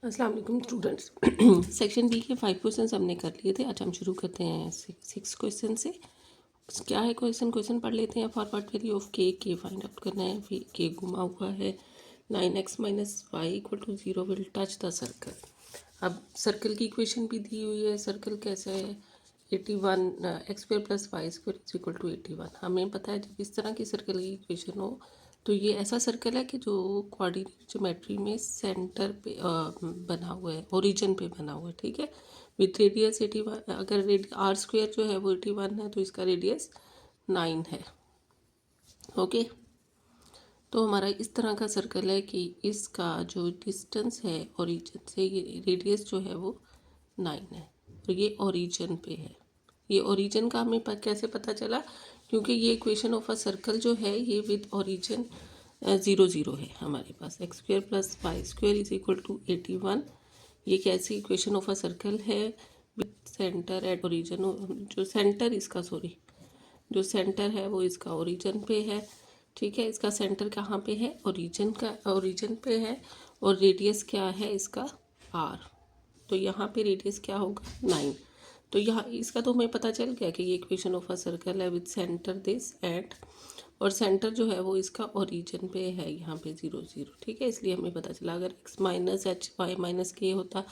अस्सलाम वालेकुम students. Section B के 5 क्वेश्चन हमने कर लिए थे। आज हम शुरू करते हैं 6 क्वेश्चन से। क्या है क्वेश्चन पढ़ लेते हैं। Forward value of k find out करना है। फिर के घुमा हुआ है 9x minus y equal to 0 will touch the circle. अब सर्कल की इक्वेशन भी दी हुई है। सर्कल कैसा है, 81 x square plus Y square is equal to 81। हमें पता है जब इस तरह की सर्कल की इक्वेशन हो तो ये ऐसा सर्कल है कि जो कोऑर्डिनेट ज्योमेट्री में सेंटर पे बना हुआ है, ओरिजिन पे बना हुआ है। ठीक है, विथ रेडियस 81। अगर आर स्क्वायर जो है वो 81 है तो इसका रेडियस 9 है। ओके, तो हमारा इस तरह का सर्कल है कि इसका जो डिस्टेंस है ओरिजिन से, ये रेडियस जो है वो 9 है और ये ओरिजिन पे है। ये ओरिजिन का हमें कैसे पता चला, क्योंकि ये इक्वेशन ऑफ अ सर्कल जो है ये विद ओरिजिन 0 0 है हमारे पास। X square plus Y square is equal to 81। ये कैसी इक्वेशन ऑफ अ सर्कल है विद सेंटर एट ओरिजिन। जो सेंटर इसका जो सेंटर है वो इसका ओरिजिन पे है। ठीक है, इसका सेंटर कहाँ पे है, ओरिजिन पे है। और रेडियस क्या है इसका, आर। तो यहाँ पे रेडियस क्या होगा, 9। तो यहाँ इसका तो हमें पता चल गया कि ये इक्वेशन ऑफ अ सर्कल है विद सेंटर दिस एट, और सेंटर जो है वो इसका ओरिजिन पे है यहाँ पे 0 0। ठीक है, इसलिए हमें पता चला अगर x minus h y minus k होता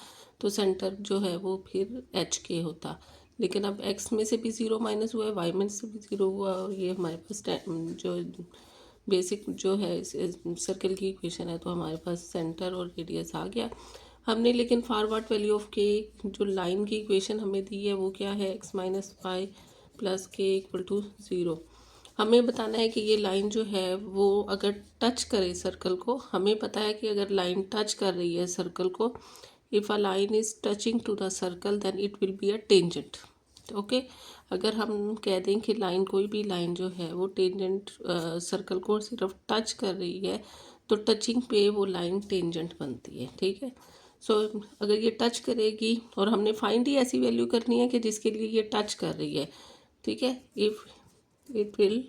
तो सेंटर जो है वो फिर एच के होता। लेकिन अब x में से भी 0 माइनस हुआ है, y में से भी 0 हुआ, और ये हमारे पास जो बेसिक जो है सर्कल की इक्वेशन है, तो हमारे पास सेंटर और रेडियस आ गया हमने। लेकिन फॉरवर्ड वैल्यू ऑफ के, जो लाइन की इक्वेशन हमें दी है वो क्या है, x minus y plus k equal to 0। हमें बताना है कि ये लाइन जो है वो अगर टच करे सर्कल को, हमें पता है कि अगर लाइन टच कर रही है सर्कल को, if a line is touching to the circle then it will be a tangent. Okay, अगर हम कह दें कि लाइन, कोई भी लाइन जो है वो टेंजेंट सर्कल को सिर्फ टच कर रही है तो टचिंग पे वो लाइन टेंजेंट बनती है। ठीक है, सो अगर ये टच करेगी, और हमने फाइंड ही ऐसी वैल्यू करनी है कि जिसके लिए ये टच कर रही है। ठीक है, if it will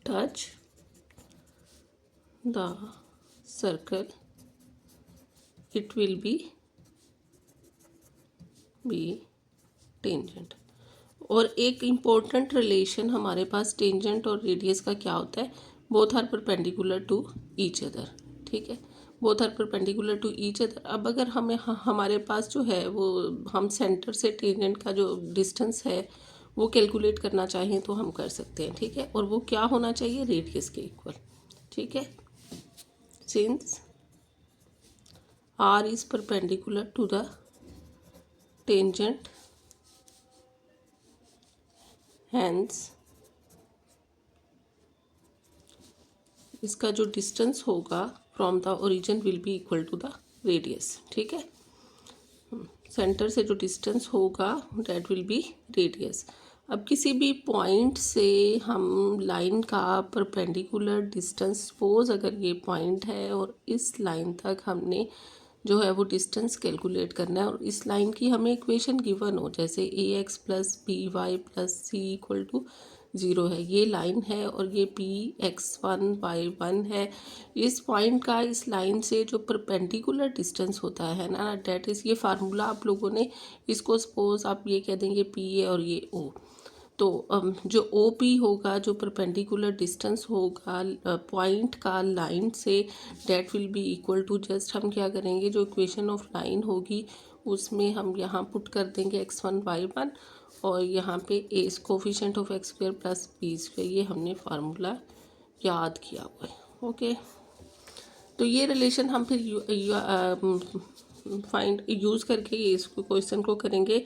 touch the circle it will B tangent. और एक इम्पोर्टेंट रिलेशन हमारे पास टेंजेंट और रेडियस का क्या होता है, both are perpendicular to each other. ठीक है, both are perpendicular to each other. अब अगर हमारे पास जो है वो, हम सेंटर से टेंजेंट का जो डिस्टेंस है वो कैलकुलेट करना चाहें तो हम कर सकते हैं। ठीक है, और वो क्या होना चाहिए, रेडियस के इक्वल। ठीक है, since r is perpendicular to the tangent, hence इसका जो डिस्टेंस होगा from the origin will be equal to the radius. ठीक है, सेंटर से जो डिस्टेंस होगा दैट विल बी रेडियस। अब किसी भी पॉइंट से हम लाइन का परपेंडिकुलर डिस्टेंस, सपोज अगर ये पॉइंट है और इस लाइन तक हमने जो है वो डिस्टेंस कैलकुलेट करना है, और इस लाइन की हमें इक्वेशन गिवन हो, जैसे A x plus B Y plus C equal to 0 है, ये लाइन है, और ये पी x1 y1 है। इस पॉइंट का इस लाइन से जो परपेंडिकुलर डिस्टेंस होता है ना, डेट इज़, ये फार्मूला आप लोगों ने इसको, सपोज आप ये कह देंगे पी है और ये ओ, तो जो ओ पी होगा, जो परपेंडिकुलर डिस्टेंस होगा पॉइंट का लाइन से, that will be equal to, just हम क्या करेंगे, जो इक्वेशन ऑफ लाइन होगी उसमें हम यहाँ पुट कर देंगे x1 y1, और यहाँ पे A coefficient of X square plus B square, ये हमने फार्मूला याद किया हुआ है। ओके, तो ये रिलेशन हम फिर फाइंड यूज़ करके इस क्वेश्चन को करेंगे।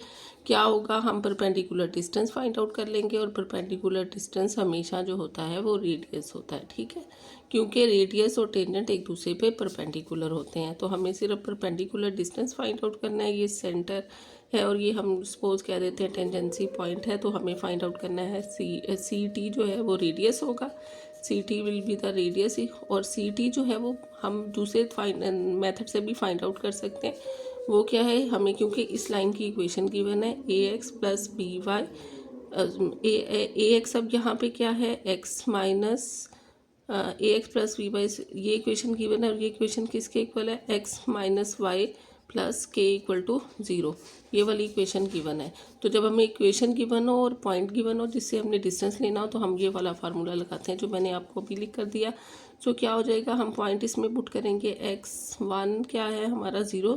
क्या होगा, हम परपेंडिकुलर डिस्टेंस फाइंड आउट कर लेंगे, और परपेंडिकुलर डिस्टेंस हमेशा जो होता है वो रेडियस होता है। ठीक है, क्योंकि रेडियस और टेंजेंट एक दूसरे पे परपेंडिकुलर होते हैं, तो हमें सिर्फ परपेंडिकुलर डिस्टेंस फाइंड आउट करना है। ये सेंटर है और ये हम सपोज कह देते हैं टेंजेंसी पॉइंट है, तो हमें फाइंड आउट करना है सी टी जो है वो रेडियस होगा, C T will be the radius. और सी टी जो है वो हम दूसरे मेथड से भी फाइंड आउट कर सकते हैं। वो क्या है, हमें क्योंकि इस लाइन की इक्वेशन गिवन है a x plus B y, a x अब यहाँ पे क्या है, x minus a x plus b y, ये इक्वेशन गिवन है और ये इक्वेशन किसके इक्वल है, x minus y plus k equal to 0, ये वाली इक्वेशन गिवन है। तो जब हमें इक्वेशन गिवन हो और पॉइंट गिवन हो जिससे हमने डिस्टेंस लेना हो तो हम ये वाला फार्मूला लगाते हैं जो मैंने आपको अभी लिख कर दिया। सो क्या हो जाएगा, हम पॉइंट इसमें पुट करेंगे, x1 क्या है हमारा 0,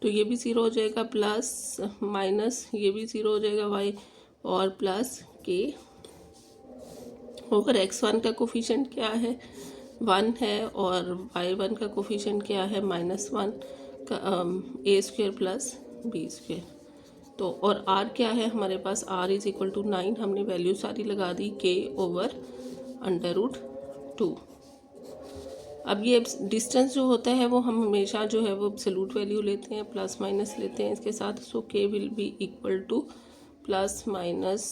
तो ये भी 0 हो जाएगा, प्लस माइनस ये भी 0 हो जाएगा y, और प्लस के, और x1 का कोफिशिएंट क्या है 1 है, और y1 का कोफिशिएंट क्या है -1 का, a square plus b square. तो और r क्या है हमारे पास, r इज इक्वल टू 9, हमने वैल्यू सारी लगा दी k ओवर √2। अब ये डिस्टेंस जो होता है वो हम हमेशा जो है वो एब्सोल्यूट वैल्यू लेते हैं, प्लस माइनस लेते हैं इसके साथ। सो k will be equal two plus minus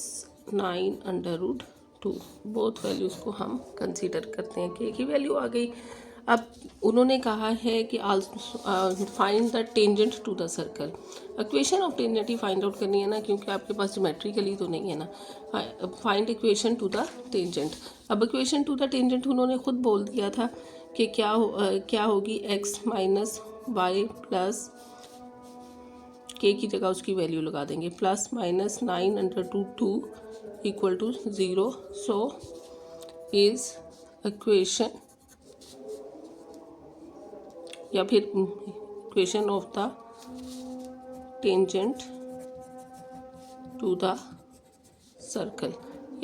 9√2, both values को हम कंसीडर करते हैं। k की वैल्यू आ गई। अब उन्होंने कहा है कि find the tangent to the circle. Equation of tangent ही फाइंड आउट करनी है ना, क्योंकि आपके पास ज्योमेट्रिकली तो नहीं है ना। Find equation two the tangent. अब इक्वेशन टू द टेंजेंट उन्होंने खुद बोल दिया था कि क्या होगी, x माइनस वाई प्लस के की जगह उसकी वैल्यू लगा देंगे, plus minus 9√2 equal to 0। So is equation या फिर equation of the tangent to the circle,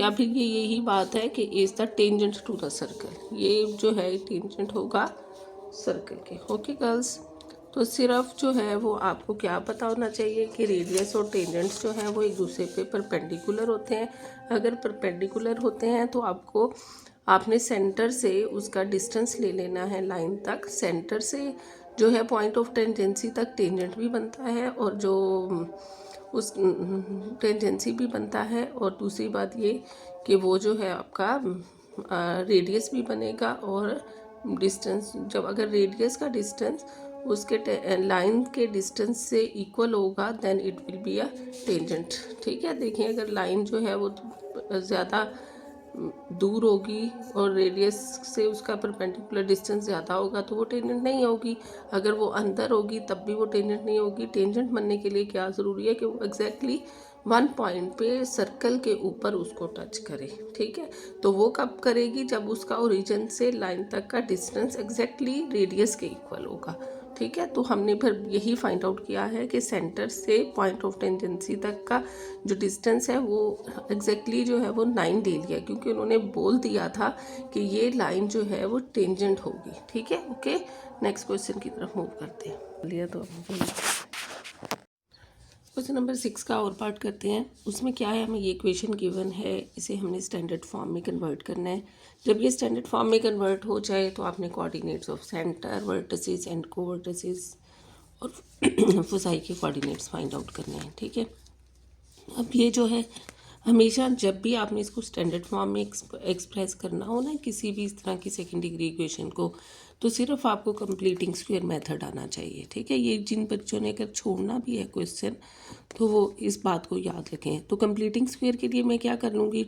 या फिर ये यही बात है कि is the tangent to the circle, ये जो है टेंजेंट होगा सर्कल के। ओके गर्ल्स, तो सिर्फ जो है वो आपको क्या पता होना चाहिए कि रेडियस और टेंजेंट्स जो हैं वो एक दूसरे पे परपेंडिकुलर होते हैं। अगर परपेंडिकुलर होते हैं तो आपने सेंटर से उसका डिस्टेंस ले लेना है लाइन तक। सेंटर से जो है पॉइंट ऑफ टेंजेंसी तक टेंजेंट भी बनता है और जो उस टेंजेंसी भी बनता है, और दूसरी बात ये कि वो जो है आपका रेडियस भी बनेगा, और डिस्टेंस जब अगर रेडियस का डिस्टेंस उसके लाइन के डिस्टेंस से इक्वल होगा then it will be a tangent. ठीक है, देखिए अगर लाइन जो है वो ज़्यादा दूर होगी और रेडियस से उसका परपेंडिकुलर डिस्टेंस ज़्यादा होगा तो वो टेंजेंट नहीं होगी। अगर वो अंदर होगी तब भी वो टेंजेंट नहीं होगी। टेंजेंट बनने के लिए क्या ज़रूरी है कि वो एग्जैक्टली 1 पॉइंट पे सर्कल के ऊपर उसको टच करे। ठीक है, तो वो कब करेगी, जब उसका ओरिजिन से लाइन तक का डिस्टेंस एग्जैक्टली रेडियस के इक्वल होगा। ठीक है, तो हमने फिर यही फाइंड आउट किया है कि सेंटर से पॉइंट ऑफ टेंजेंसी तक का जो डिस्टेंस है वो एग्जैक्टली जो है वो 9 ले लिया, क्योंकि उन्होंने बोल दिया था कि ये लाइन जो है वो टेंजेंट होगी। ठीक है, ओके, नेक्स्ट क्वेश्चन की तरफ मूव करते हैं। लिया तो क्वेश्चन नंबर 6 का और पार्ट करते हैं। उसमें क्या है, हमें ये इक्वेशन गिवन है, इसे हमने स्टैंडर्ड फॉर्म में कन्वर्ट करना है। जब ये स्टैंडर्ड फॉर्म में कन्वर्ट हो जाए तो आपने coordinates of centre, vertices and कोवर्टिसेस और फोसाई के कोऑर्डिनेट्स फाइंड आउट करने हैं। ठीक है, अब ये जो है हमेशा जब भी आपने इसको स्टैंडर्ड फॉर्म में एक्सप्रेस करना हो ना किसी भी इस तरह की सेकेंड डिग्री इक्वेशन को, तो सिर्फ आपको कंप्लीटिंग स्क्वायर मेथड आना चाहिए। ठीक है, ये जिन बच्चों ने अगर छोड़ना भी है क्वेश्चन तो वो इस बात को याद रखें। तो कंप्लीटिंग स्क्वायर के लिए मैं क्या कर लूँगी,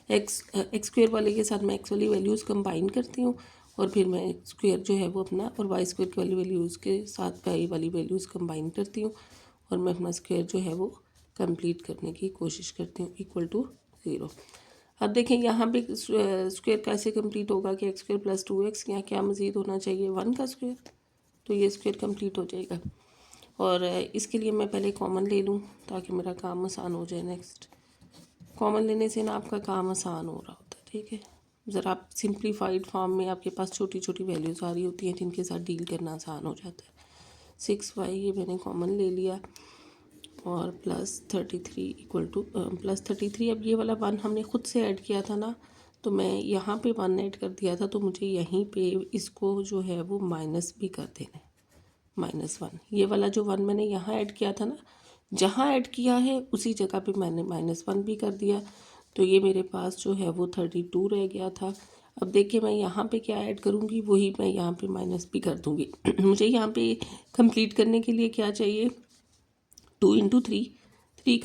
एक्स स्क्वायर वाले के साथ मैं एक्स वाली वैल्यूज़ कंबाइन करती हूँ, और फिर मैं स्क्वायर जो है वो अपना और वाई स्क्वायर की वाली वैल्यूज़ के साथ वाई वाली वैल्यूज़ कंबाइन करती हूँ, और मैं अपना स्क्वायर जो है वो कंप्लीट करने की कोशिश करती हूँ इक्वल टू 0। अब देखें यहाँ पे स्क्वायर कैसे कंप्लीट होगा कि एक्स स्क्वायर प्लस 2x, यहाँ क्या मज़ीद होना चाहिए 1 का स्क्वायर, तो ये स्क्वायर कंप्लीट हो जाएगा। और इसके लिए मैं पहले कॉमन ले लूँ ताकि मेरा काम आसान हो जाए। नेक्स्ट, कॉमन लेने से ना आपका काम आसान हो रहा होता है। ठीक है, ज़रा आप सिंप्लीफाइड फॉर्म में आपके पास छोटी छोटी वैल्यूज़ आ रही होती हैं जिनके साथ डील करना आसान हो जाता है। 6y ये मैंने कॉमन ले लिया, और +33 इक्वल टू +33। अब ये वाला 1 हमने ख़ुद से ऐड किया था ना, तो मैं यहाँ पे 1 ऐड कर दिया था, तो मुझे यहीं पे इसको जो है वो माइनस भी कर देना है, -1। ये वाला जो 1 मैंने यहाँ ऐड किया था ना, जहाँ ऐड किया है उसी जगह पे मैंने -1 भी कर दिया, तो ये मेरे पास जो है वो 32 रह गया था। अब देखिए मैं यहाँ पे क्या ऐड करूँगी, वही मैं यहाँ पे माइनस भी कर दूँगी। मुझे यहाँ पे कंप्लीट करने के लिए क्या चाहिए, 2 × 3, 3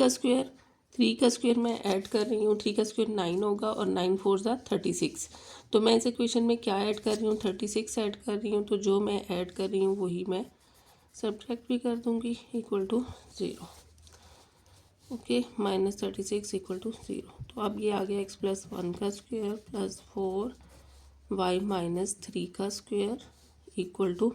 का स्क्वायर मैं ऐड कर रही हूँ। 3 का स्क्वायर 9 होगा, और 9 4 ज़ा 36, तो मैं इस इक्वेशन में क्या ऐड कर रही हूँ, 36 ऐड कर रही हूँ, तो जो मैं ऐड कर रही हूँ वही मैं सब्ट्रैक्ट भी कर दूँगी, equal to 0। Okay, -36 equal to 0। तो अब ये आ गया x+1 का स्क्वायर प्लस 4y-3 का square equal to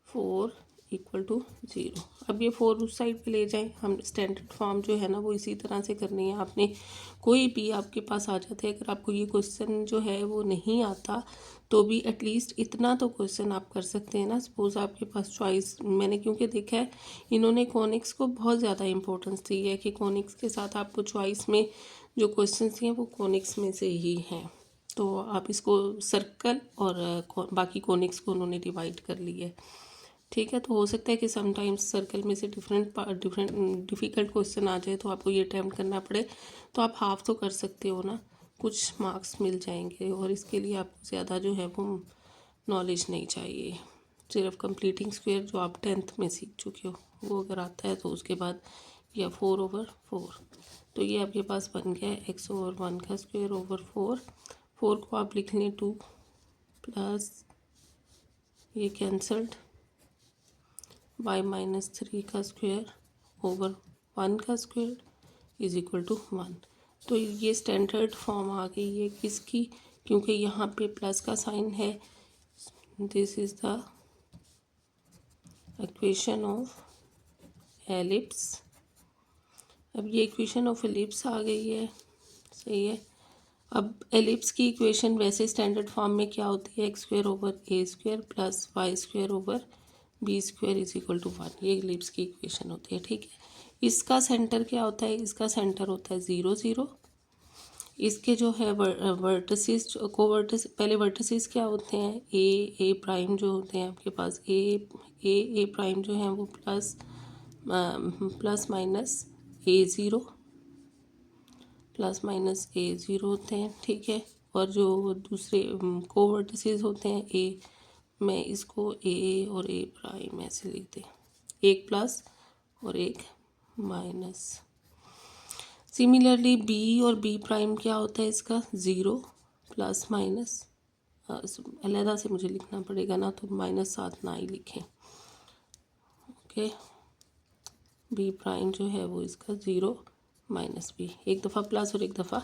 -4 equal to 0। अब ये 4 उस साइड पे ले जाएं, हम स्टैंडर्ड फॉर्म जो है ना वो इसी तरह से करनी है आपने। कोई भी आपके पास आ जाते हैं, अगर आपको ये क्वेश्चन जो है वो नहीं आता तो भी एटलीस्ट इतना तो क्वेश्चन आप कर सकते हैं ना। सपोज आपके पास चॉइस, मैंने क्योंकि देखा है इन्होंने कॉनिक्स को बहुत ज़्यादा इंपॉर्टेंस दी है कि कॉनिक्स के साथ आपको चॉइस में जो क्वेश्चन हैं वो कॉनिक्स में से ही हैं। तो आप इसको सर्कल और बाकी कॉनिक्स को उन्होंने डिवाइड कर लिया है, ठीक है। तो हो सकता है कि समटाइम्स सर्कल में से डिफरेंट डिफ़िकल्ट क्वेश्चन आ जाए तो आपको ये अटैम्प्ट करना पड़े, तो आप हाफ तो कर सकते हो ना, कुछ मार्क्स मिल जाएंगे। और इसके लिए आपको ज़्यादा जो है वो नॉलेज नहीं चाहिए, सिर्फ कंप्लीटिंग स्क्वायर जो आप 10th में सीख चुके हो वो अगर आता है तो उसके बाद या 4/4। तो ये आपके पास बन गया है x/1 का स्क्वायर ओवर 4। 4 को आप लिख लें 2 प्लस ये कैंसल्ड y-3 का स्क्वायर ओवर 1 का स्क्वायर इज इक्वल टू 1। तो ये स्टैंडर्ड फॉर्म आ गई है किसकी, क्योंकि यहाँ पे प्लस का साइन है। This is the equation of ellipse. अब ये इक्वेशन ऑफ एलिप्स आ गई है, सही है। अब एलिप्स की इक्वेशन वैसे स्टैंडर्ड फॉर्म में क्या होती है, x² over a² plus y² over b² is equal to 1। ये एलिप्स की इक्वेशन होती है, ठीक है। इसका सेंटर क्या होता है, इसका सेंटर होता है 0 0। इसके जो है वर्टिसेस कोवर्टिस, पहले वर्टिसेस क्या होते हैं, ए प्राइम जो होते हैं आपके पास, ए प्राइम जो है वो प्लस माइनस a0 होते हैं, ठीक है। और जो दूसरे कोवर्टिसेस होते हैं ए, मैं इसको ए और ए प्राइम ऐसे लिख दें, एक प्लस और एक माइनस। सिमिलरली बी और बी प्राइम क्या होता है इसका, 0 प्लस माइनस, अलहदा से मुझे लिखना पड़ेगा ना, तो -7 ना ही लिखें, ओके। बी प्राइम जो है वो इसका 0 -b, एक दफ़ा प्लस और एक दफ़ा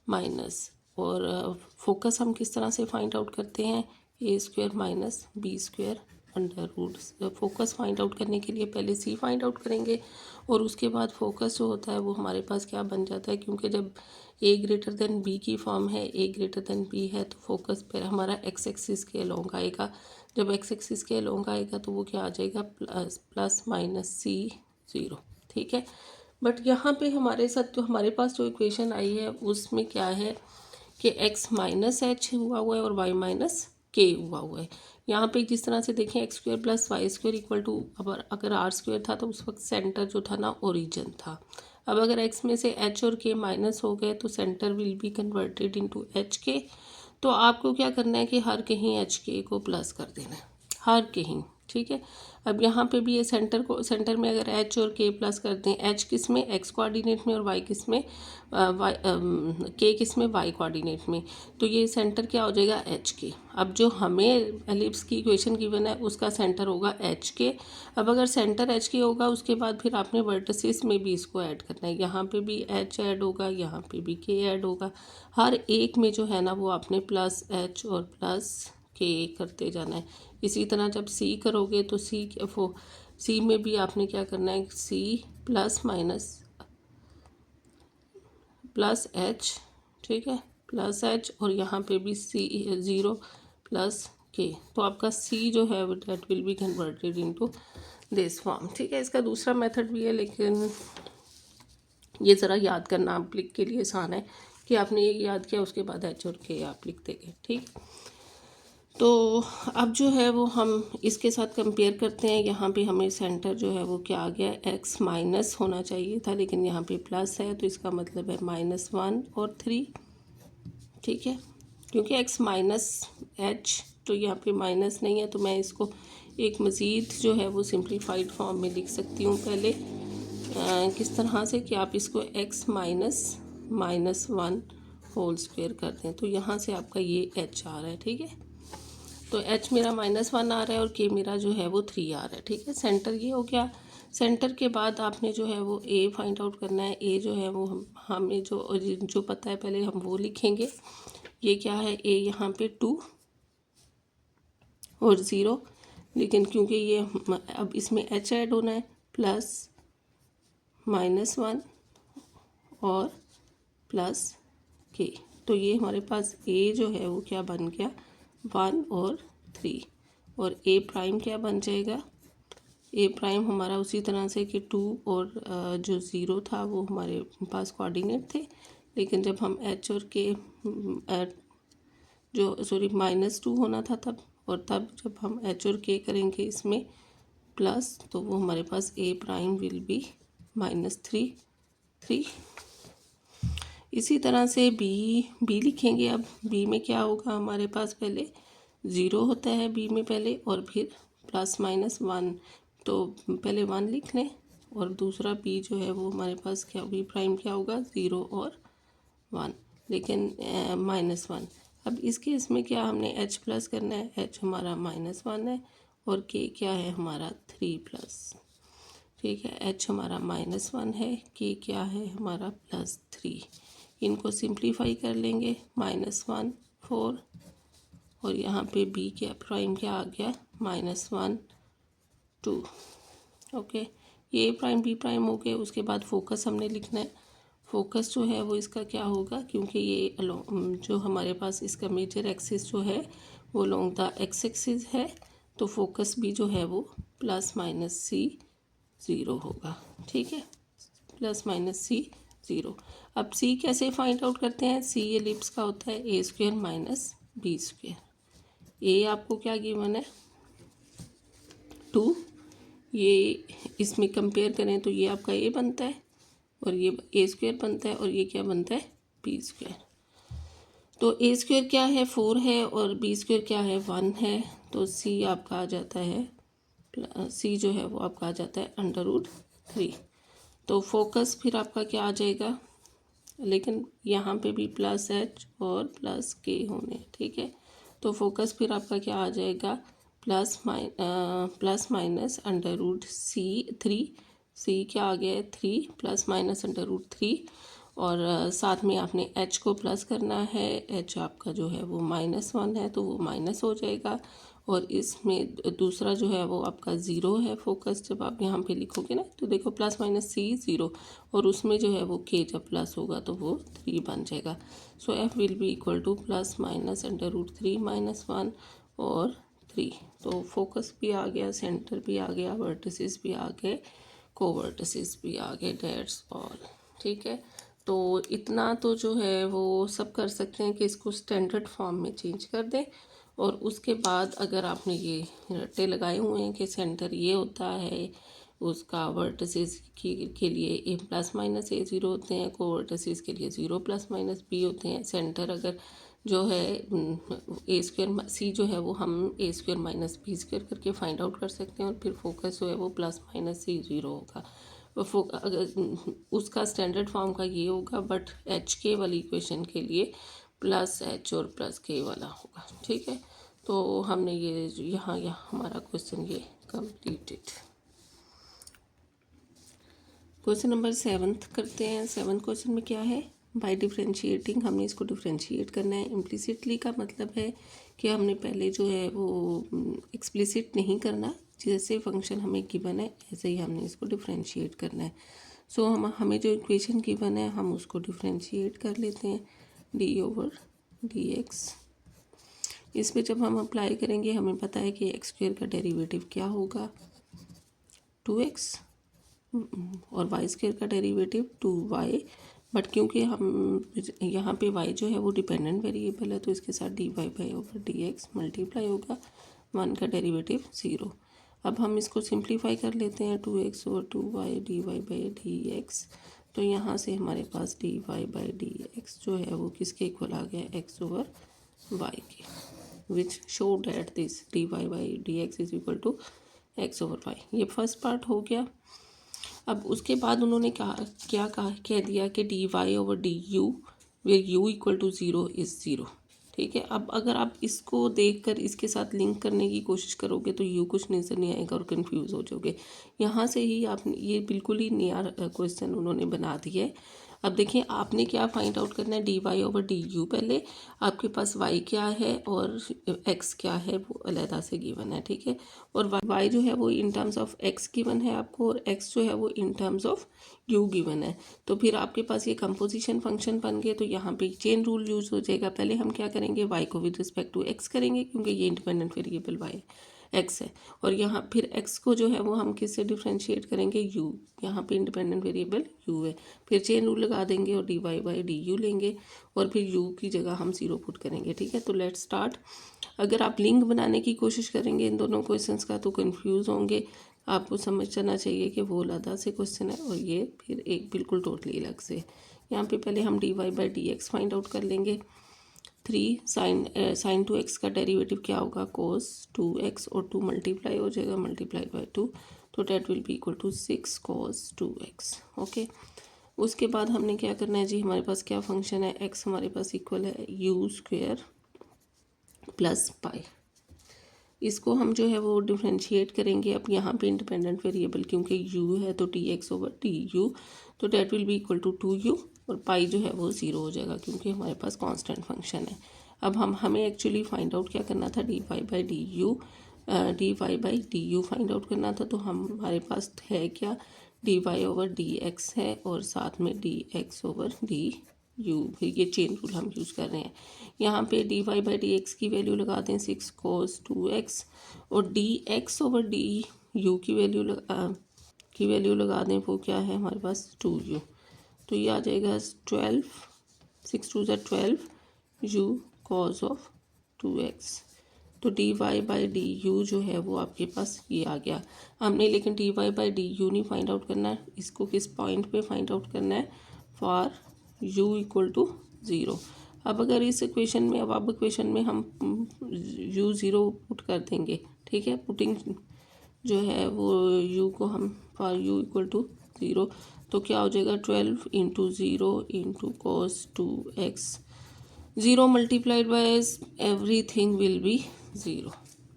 माइनस। और फोकस हम किस तरह से फाइंड आउट करते हैं, a² minus b² under root. Focus find out करने के लिए पहले c फाइंड आउट करेंगे और उसके बाद फोकस जो होता है वो हमारे पास क्या बन जाता है, क्योंकि जब a b की फॉर्म है, a b है, तो फोकस पर हमारा x एक्सिस के अलोंग आएगा। जब x एक्सिस के अलोंग आएगा तो वो क्या आ जाएगा, प्लस माइनस c0, ठीक है। बट यहाँ पे हमारे साथ जो हमारे पास जो इक्वेशन आई है उसमें क्या है कि x-h हुआ है और y-k हुआ है। यहाँ पे जिस तरह से देखें x² plus y² equal to, अगर r² था तो उस वक्त सेंटर जो था ना ओरिजिन था। अब अगर x में से h और k माइनस हो गए तो centre will be converted into hk। तो आपको क्या करना है कि हर कहीं hk को प्लस कर देना है, हर कहीं, ठीक है। अब यहाँ पे भी ये सेंटर में अगर h और k प्लस कर दें, h किस में, x कोऑर्डिनेट में, और y किस में, k किस में, y कोऑर्डिनेट में, तो ये सेंटर क्या हो जाएगा, hk। अब जो हमें एलिप्स की इक्वेशन गिवन है उसका सेंटर होगा hk। अब अगर सेंटर hk होगा उसके बाद फिर आपने वर्टिसेस में भी इसको ऐड करना है, यहाँ पे भी h ऐड होगा, यहाँ पे भी k ऐड होगा, हर एक में जो है ना वो आपने प्लस h और प्लस k करते जाना है। इसी तरह जब c करोगे तो c में भी आपने क्या करना है, c plus minus plus h, ठीक है, प्लस h, और यहाँ पे भी c 0 प्लस k। तो आपका c जो है that will be converted into this form, ठीक है। इसका दूसरा मेथड भी है लेकिन ये ज़रा याद करना आप लिख के लिए आसान है कि आपने ये याद किया उसके बाद h और k आप लिख देंगे, ठीक। तो अब जो है वो हम इसके साथ कंपेयर करते हैं। यहाँ पे हमें सेंटर जो है वो क्या आ गया, x माइनस होना चाहिए था लेकिन यहाँ पे प्लस है, तो इसका मतलब है -1 और 3, ठीक है। क्योंकि x माइनस h, तो यहाँ पे माइनस नहीं है, तो मैं इसको एक मज़ीद जो है वो सिंप्लीफाइड फॉर्म में लिख सकती हूँ। पहले किस तरह से कि आप इसको x माइनस -1 होल स्क्वायर करते हैं तो यहाँ से आपका ये h आ रहा है, ठीक है। तो h मेरा -1 आ रहा है और k मेरा जो है वो 3 आ रहा है, ठीक है। सेंटर ये हो गया। सेंटर के बाद आपने जो है वो a फाइंड आउट करना है। a जो है वो हमें जो पता है पहले हम वो लिखेंगे। ये क्या है, a यहाँ पे 2 और 0, लेकिन क्योंकि ये अब इसमें h ऐड होना है, प्लस -1 और प्लस k, तो ये हमारे पास a जो है वो क्या बन गया 1 और 3, और a प्राइम क्या बन जाएगा, a प्राइम हमारा उसी तरह से कि 2 और जो 0 था वो हमारे पास कोऑर्डिनेट थे, लेकिन जब हम h और k -2 होना था तब, और तब जब हम h और k करेंगे इसमें प्लस, तो वो हमारे पास a प्राइम विल बी -3। इसी तरह से b लिखेंगे। अब b में क्या होगा, हमारे पास पहले 0 होता है b में पहले, और फिर ±1, तो पहले 1 लिख लें, और दूसरा b जो है वो हमारे पास क्या, b प्राइम क्या होगा 0 और 1, लेकिन -1। अब इस केस में क्या हमने h प्लस करना है, h हमारा -1 है और k क्या है हमारा 3+, ठीक है। h हमारा -1 है, k क्या है हमारा +3। इनको सिंप्लीफाई कर लेंगे, -1 4, और यहाँ पे b क्या प्राइम क्या आ गया -1 2, ओके। ये प्राइम b प्राइम हो गए। उसके बाद फोकस हमने लिखना है। फोकस जो है वो इसका क्या होगा, क्योंकि ये जो हमारे पास इसका मेजर एक्सिस जो है वो लॉन्ग द एक्स एक्सिस है, तो फोकस भी जो है वो ±c 0 होगा, ठीक है, ±c 0। अब c कैसे फाइंड आउट करते हैं, c एलिप्स का होता है a² - b²। a आपको क्या गिवन है 2, ये इसमें कंपेयर करें तो ये आपका a बनता है और ये a² बनता है, और ये क्या बनता है b²। तो a² क्या है 4 है और b² क्या है 1 है, तो c आपका आ जाता है, c जो है वो आपका आ जाता है √3। तो फोकस फिर आपका क्या आ जाएगा, लेकिन यहाँ पे भी +h और +k होने, ठीक है। तो फोकस फिर आपका क्या आ जाएगा +- √3, c क्या आ गया है 3 ±√3, और साथ में आपने h को प्लस करना है। h आपका जो है वो -1 है तो वो माइनस हो जाएगा, और इसमें दूसरा जो है वो आपका 0 है फोकस। जब आप यहाँ पे लिखोगे ना तो देखो ±c 0, और उसमें जो है वो k जब प्लस होगा तो वो 3 बन जाएगा। So f will be equal to ±√3 -1 और 3। तो फोकस भी आ गया, सेंटर भी आ गया, वर्टिसेस भी आ गए, कोवर्टिसेस भी आ गए, डेट्स ऑल, ठीक है। तो इतना तो जो है वो सब कर सकते हैं कि इसको स्टैंडर्ड फॉर्म में चेंज कर दें, और उसके बाद अगर आपने ये रट्टे लगाए हुए हैं कि सेंटर ये होता है, उसका वर्टिसेस के लिए a+- a0 होते हैं, कोवर्टिसेस के लिए 0+- b होते हैं। सेंटर अगर जो है a² c जो है वो हम a² - b² करके फाइंड आउट कर सकते हैं, और फिर फोकस जो है वो ±c 0 होगा। अगर उसका स्टैंडर्ड फॉर्म का ये होगा, बट h k वाली इक्वेशन के लिए +h और +k वाला होगा, ठीक है। तो हमने ये यहाँ हमारा क्वेश्चन ये कंप्लीटेड। क्वेश्चन नंबर 7 करते हैं। 7th क्वेश्चन में क्या है, बाय डिफ्रेंशिएटिंग, हमने इसको डिफ्रेंशिएट करना है। इम्प्लिसिटली का मतलब है कि हमने पहले जो है वो एक्सप्लिसिट नहीं करना, जैसे फंक्शन हमें गिवन है ऐसे ही हमने इसको डिफ्रेंशिएट करना है। सो हमें जो इक्वेशन गिवन है हम उसको डिफ्रेंशिएट कर लेते हैं, d/dx। इस पे जब हम अप्लाई करेंगे हमें पता है कि x² का डेरिवेटिव क्या होगा 2x, और y² का डेरिवेटिव 2y, बट क्योंकि हम यहाँ पे y जो है वो डिपेंडेंट वेरिएबल है तो इसके साथ dy/dx मल्टीप्लाई होगा, 1 का डेरिवेटिव 0। अब हम इसको सिंप्लीफाई कर लेते हैं, 2x और 2y dy/dx, तो यहाँ से हमारे पास dy/dx जो है वो किसके इक्वल आ गया x/y के, which show that this dy/dx is equal to x/y। ये फर्स्ट पार्ट हो गया। अब उसके बाद उन्होंने कहा क्या कह दिया कि dy/du where u equal to zero is zero. ठीक है, अब अगर आप इसको देखकर इसके साथ लिंक करने की कोशिश करोगे तो यू कुछ नज़र नहीं आएगा और कंफ्यूज हो जाओगे। यहाँ से ही आप ये बिल्कुल ही नया क्वेश्चन उन्होंने बना दिया है। अब देखिए आपने क्या फाइंड आउट करना है, d y over D u. पहले आपके पास वाई क्या है और एक्स क्या है वो अलहदा से गिवन है। ठीक है, और वाई जो है वो in terms of x given है आपको, और एक्स जो है वो in terms of you given है। तो फिर आपके पास ये कंपोजिशन फंक्शन बन गए, तो यहाँ पे चेन रूल यूज हो जाएगा। पहले हम क्या करेंगे, वाई को विद रिस्पेक्ट टू एक्स करेंगे क्योंकि ये इंडिपेंडेंट वेरिएबल वाई एक्स है, और यहाँ फिर एक्स को जो है वो हम किससे डिफ्रेंशिएट करेंगे, यू। यहाँ पे इंडिपेंडेंट वेरिएबल यू है, फिर चेन रूल लगा देंगे और d y by d u लेंगे, और फिर यू की जगह हम ज़ीरो पुट करेंगे। ठीक है, तो लेट स्टार्ट। अगर आप लिंक बनाने की कोशिश करेंगे इन दोनों क्वेश्चंस का तो कंफ्यूज होंगे। आपको समझ जाना चाहिए कि वो अलग से क्वेश्चन है और ये फिर एक बिल्कुल टोटली अलग से। यहाँ पे पहले हम d y by d x find out कर लेंगे। 3 साइन टू एक्स का डेरिवेटिव क्या होगा, कोस 2x, और 2 मल्टीप्लाई हो जाएगा, मल्टीप्लाई बाई 2, तो that will be equal to 6 cos 2x। Okay, उसके बाद हमने क्या करना है जी, हमारे पास क्या फंक्शन है, x हमारे पास इक्वल है यू स्क्वेयर प्लस पाई। इसको हम जो है वो डिफ्रेंशिएट करेंगे। अब यहाँ पे इंडिपेंडेंट वेरिएबल क्योंकि u है तो D x over D U, तो that will be equal to 2u, और पाई जो है वो ज़ीरो हो जाएगा क्योंकि हमारे पास कांस्टेंट फंक्शन है। अब हमें एक्चुअली फाइंड आउट क्या करना था, d y by d u find out करना था। तो हमारे पास है क्या, d y over d x है और साथ में d x over D u, फिर ये चेन रूल हम यूज़ कर रहे हैं। यहाँ पे d y by d x की वैल्यू लगा दें 6 cos 2x, और d x over D u की वैल्यू लगा दें, वो क्या है हमारे पास 2u। तो ये आ जाएगा 12, 6 2 12 u cos ऑफ 2x। तो d y by d u जो है वो आपके पास ये आ गया। हमने लेकिन d y by d u नहीं फाइंड आउट करना है, इसको किस पॉइंट पे फाइंड आउट करना है, for u equal to zero. अब अगर इस इक्वेशन में, अब इक्वेशन में हम u ज़ीरो पुट कर देंगे। ठीक है, पुटिंग जो है वो u को हम for u equal to zero, तो क्या हो जाएगा 12 into zero into cos 2x, zero multiplied by everything will be zero.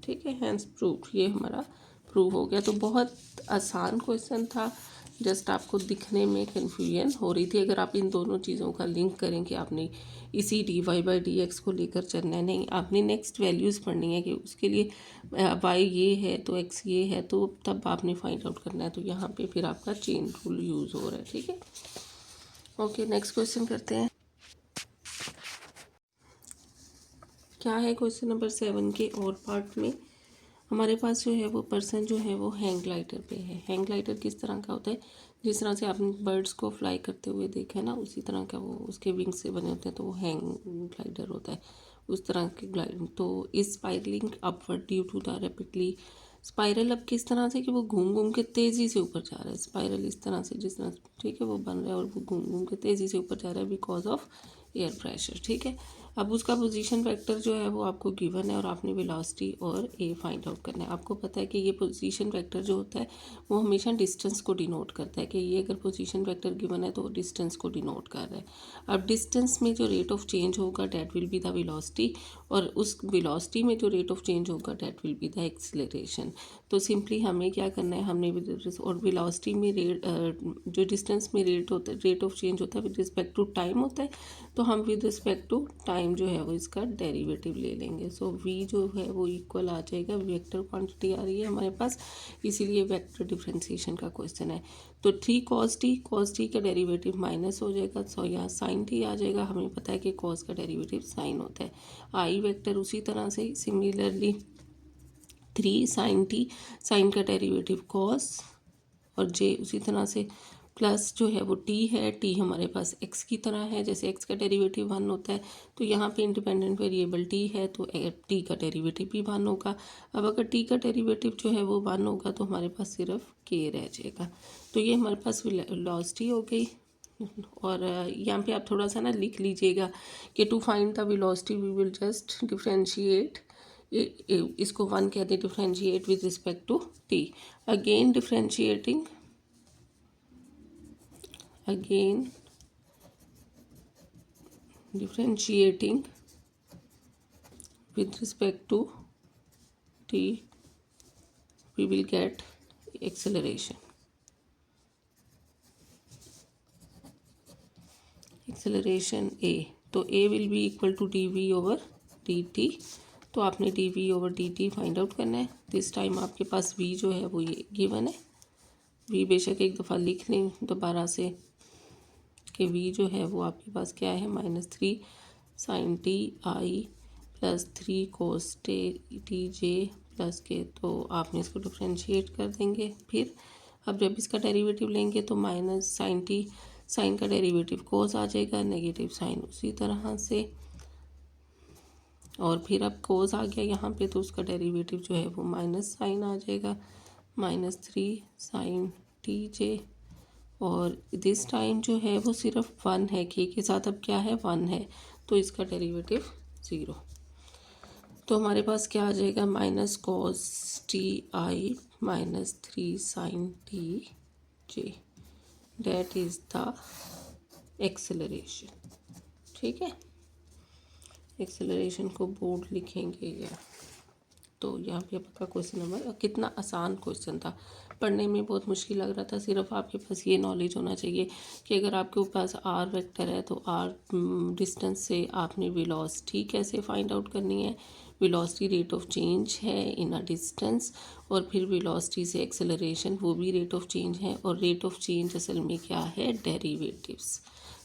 ठीक है, हैंस प्रूफ, ये हमारा प्रूव हो गया। तो बहुत आसान क्वेश्चन था, जस्ट आपको दिखने में कन्फ्यूजन हो रही थी। अगर आप इन दोनों चीज़ों का लिंक करें कि आपने इसी d y by d x को लेकर चलना है, नहीं आपने नेक्स्ट वैल्यूज़ पढ़नी है कि उसके लिए वाई ये है तो एक्स ये है, तो तब आपने फाइंड आउट करना है। तो यहाँ पे फिर आपका चेन रूल यूज़ हो रहा है। ठीक है, ओके, नेक्स्ट क्वेश्चन करते हैं। क्या है क्वेश्चन नंबर 7 के और पार्ट में हमारे पास जो है वो पर्सन जो है वो हैंग ग्लाइडर पे है। हैंग ग्लाइडर किस तरह का होता है, जिस तरह से आपने बर्ड्स को फ्लाई करते हुए देखा है ना, उसी तरह का वो उसके विंग्स से बने होते हैं, तो वो हैंग ग्लाइडर होता है, उस तरह के ग्लाइड। तो इस spiralling upward due to the rapidly, spiral अब किस तरह से कि वो घूम घूम के तेज़ी से ऊपर जा रहा है, स्पाइरल इस तरह से जिस तरह, ठीक है, वो बन रहा है और वो घूम घूम के तेज़ी से ऊपर जा रहा है बिकॉज ऑफ एयर प्रेशर। ठीक है, अब उसका पोजीशन वेक्टर जो है वो आपको गिवन है और आपने वेलोसिटी और ए फाइंड आउट करना है। आपको पता है कि ये पोजीशन वेक्टर जो होता है वो हमेशा डिस्टेंस को डिनोट करता है, कि ये अगर पोजीशन वेक्टर गिवन है तो डिस्टेंस को डिनोट कर रहा है। अब डिस्टेंस में जो रेट ऑफ चेंज होगा that will be the velocity, और उस वेलोसिटी में जो रेट ऑफ चेंज होगा that will be the acceleration. तो सिंपली हमें क्या करना है, हमने और वेलोसिटी में जो डिस्टेंस में रेट होता है, रेट ऑफ चेंज होता है विद रिस्पेक्ट टू टाइम होता है, तो हम विद रिस्पेक्ट टू टाइम जो है वो इसका डेरिवेटिव ले लेंगे। सो v जो है वो इक्वल आ जाएगा, वेक्टर क्वांटिटी आ रही है हमारे पास, इसीलिए वेक्टर डिफरेंशिएशन का क्वेश्चन है। तो 3 cos t का डेरिवेटिव माइनस हो जाएगा, सो यहाँ sin t आ जाएगा। हमें पता है कि cos का डेरिवेटिव sin होता है। i वेक्टर उसी तरह से सिमिलरली 3 sin t, sin का डेरिवेटिव cos, और j उसी तरह से प्लस जो है वो t है, t हमारे पास x की तरह है, जैसे x का डेरिवेटिव 1 होता है तो यहाँ पे इंडिपेंडेंट वेरिएबल t है तो t का डेरिवेटिव भी 1 होगा। अब अगर t का डेरिवेटिव जो है वो 1 होगा तो हमारे पास सिर्फ k रह जाएगा। तो ये हमारे पास वेलोसिटी हो गई। और यहाँ पे आप थोड़ा सा ना लिख लीजिएगा कि to find the velocity we will just differentiate, इसको 1 कहते हैं, differentiate with respect to t, again differentiating, again differentiating with respect to t, we will get acceleration a, तो a will be equal to dv over dt, तो आपने dv over dt find out करना है। This time आपके पास v जो है वो ये गिवन है, v बेशक एक दफ़ा लिख लें दोबारा से कि v जो है वो आपके पास क्या है, -3 sin t i plus 3 cos T J plus के, तो आपने इसको डिफ्रेंशिएट कर देंगे। फिर अब जब इसका डेरिवेटिव लेंगे तो माइनस साइन टी, साइन का डेरिवेटिव कोस आ जाएगा, नेगेटिव साइन उसी तरह से, और फिर अब कोस आ गया यहाँ पे तो उसका डेरिवेटिव जो है वो माइनस साइन आ जाएगा, -3 साइन टी जे, और दिस टाइम जो है वो सिर्फ 1 है, के साथ अब क्या है 1 है, तो इसका डेरिवेटिव 0। तो हमारे पास क्या आ जाएगा, minus cos t i -3 sine t j, that is the acceleration. ठीक है, एक्सेलरेशन को बोर्ड लिखेंगे या, तो यहाँ पे आपका क्वेश्चन नंबर, कितना आसान क्वेश्चन था, पढ़ने में बहुत मुश्किल लग रहा था। सिर्फ आपके पास ये नॉलेज होना चाहिए कि अगर आपके पास आर वेक्टर है तो आर डिस्टेंस से आपने वेलोसिटी कैसे फाइंड आउट करनी है, वेलोसिटी रेट ऑफ चेंज है इन अ डिस्टेंस, और फिर वेलोसिटी से एक्सेलरेशन वो भी रेट ऑफ चेंज है, और रेट ऑफ चेंज असल में क्या है, डेरिवेटिव्स,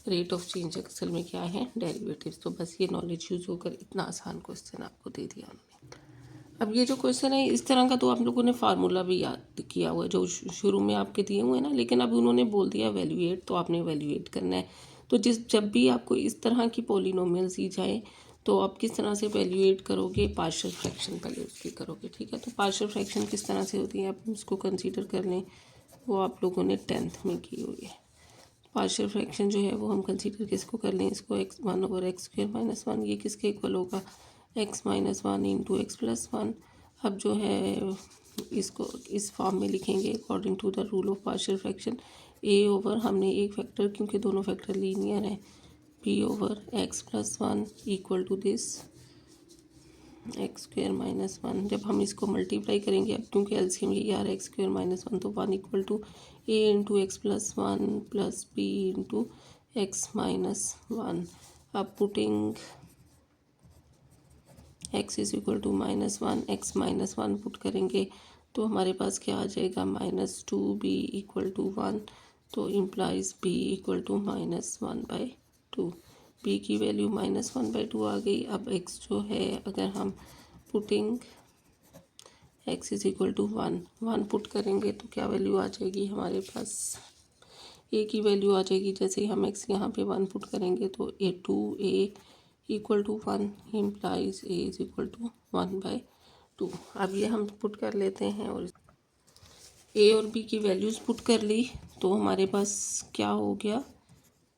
रेट ऑफ चेंज असल में क्या है, डेरिवेटिव्स। तो बस ये नॉलेज यूज़ होकर इतना आसान क्वेश्चन आपको दे दिया उन्होंने। अब ये जो क्वेश्चन है इस तरह का तो आप लोगों ने फार्मूला भी याद किया हुआ है जो शुरू में आपके दिए हुए हैं ना, लेकिन अब उन्होंने बोल दिया वैल्यूएट, तो आपने वैल्यूएट करना है। तो जब भी आपको इस तरह की पॉलिनोमियल्स दी जाए तो आप किस तरह से वैल्यूएट करोगे, पार्शियल फ्रैक्शन पहले उसकी करोगे। ठीक है, तो पार्शियल फ्रैक्शन किस तरह से होती है आप उसको कंसीडर कर लें, वो आप लोगों ने 10th में की हुई है। पार्शियल फ्रैक्शन जो है वो हम कंसीडर किसको कर लें, इसको x1/x² - 1, ये किसके इक्वल होगा, x-1 इंटू x+1। अब जो है इसको इस फॉर्म में लिखेंगे according to the rule of partial fraction, a over, हमने एक फैक्टर क्योंकि दोनों फैक्टर लीनियर हैं, b/x+1 equal to this x² - 1। जब हम इसको मल्टीप्लाई करेंगे, अब क्योंकि एलसीएम यही आ रहा है x² - 1, तो 1 equal to a into x+1 plus b into x-1। अब putting x is equal to -1, x-1 put करेंगे तो हमारे पास क्या आ जाएगा, -2b इक्वल टू 1, तो implies b equal to -1/2। b की वैल्यू -1/2 आ गई। अब x जो है अगर हम putting x is equal to 1 put करेंगे तो क्या वैल्यू आ जाएगी हमारे पास, a की वैल्यू आ जाएगी, जैसे ही हम x यहाँ पे 1 पुट करेंगे तो a equal to 1 implies a is equal to 1/2। अब ये हम पुट कर लेते हैं और a और b की वैल्यूज़ पुट कर ली, तो हमारे पास क्या हो गया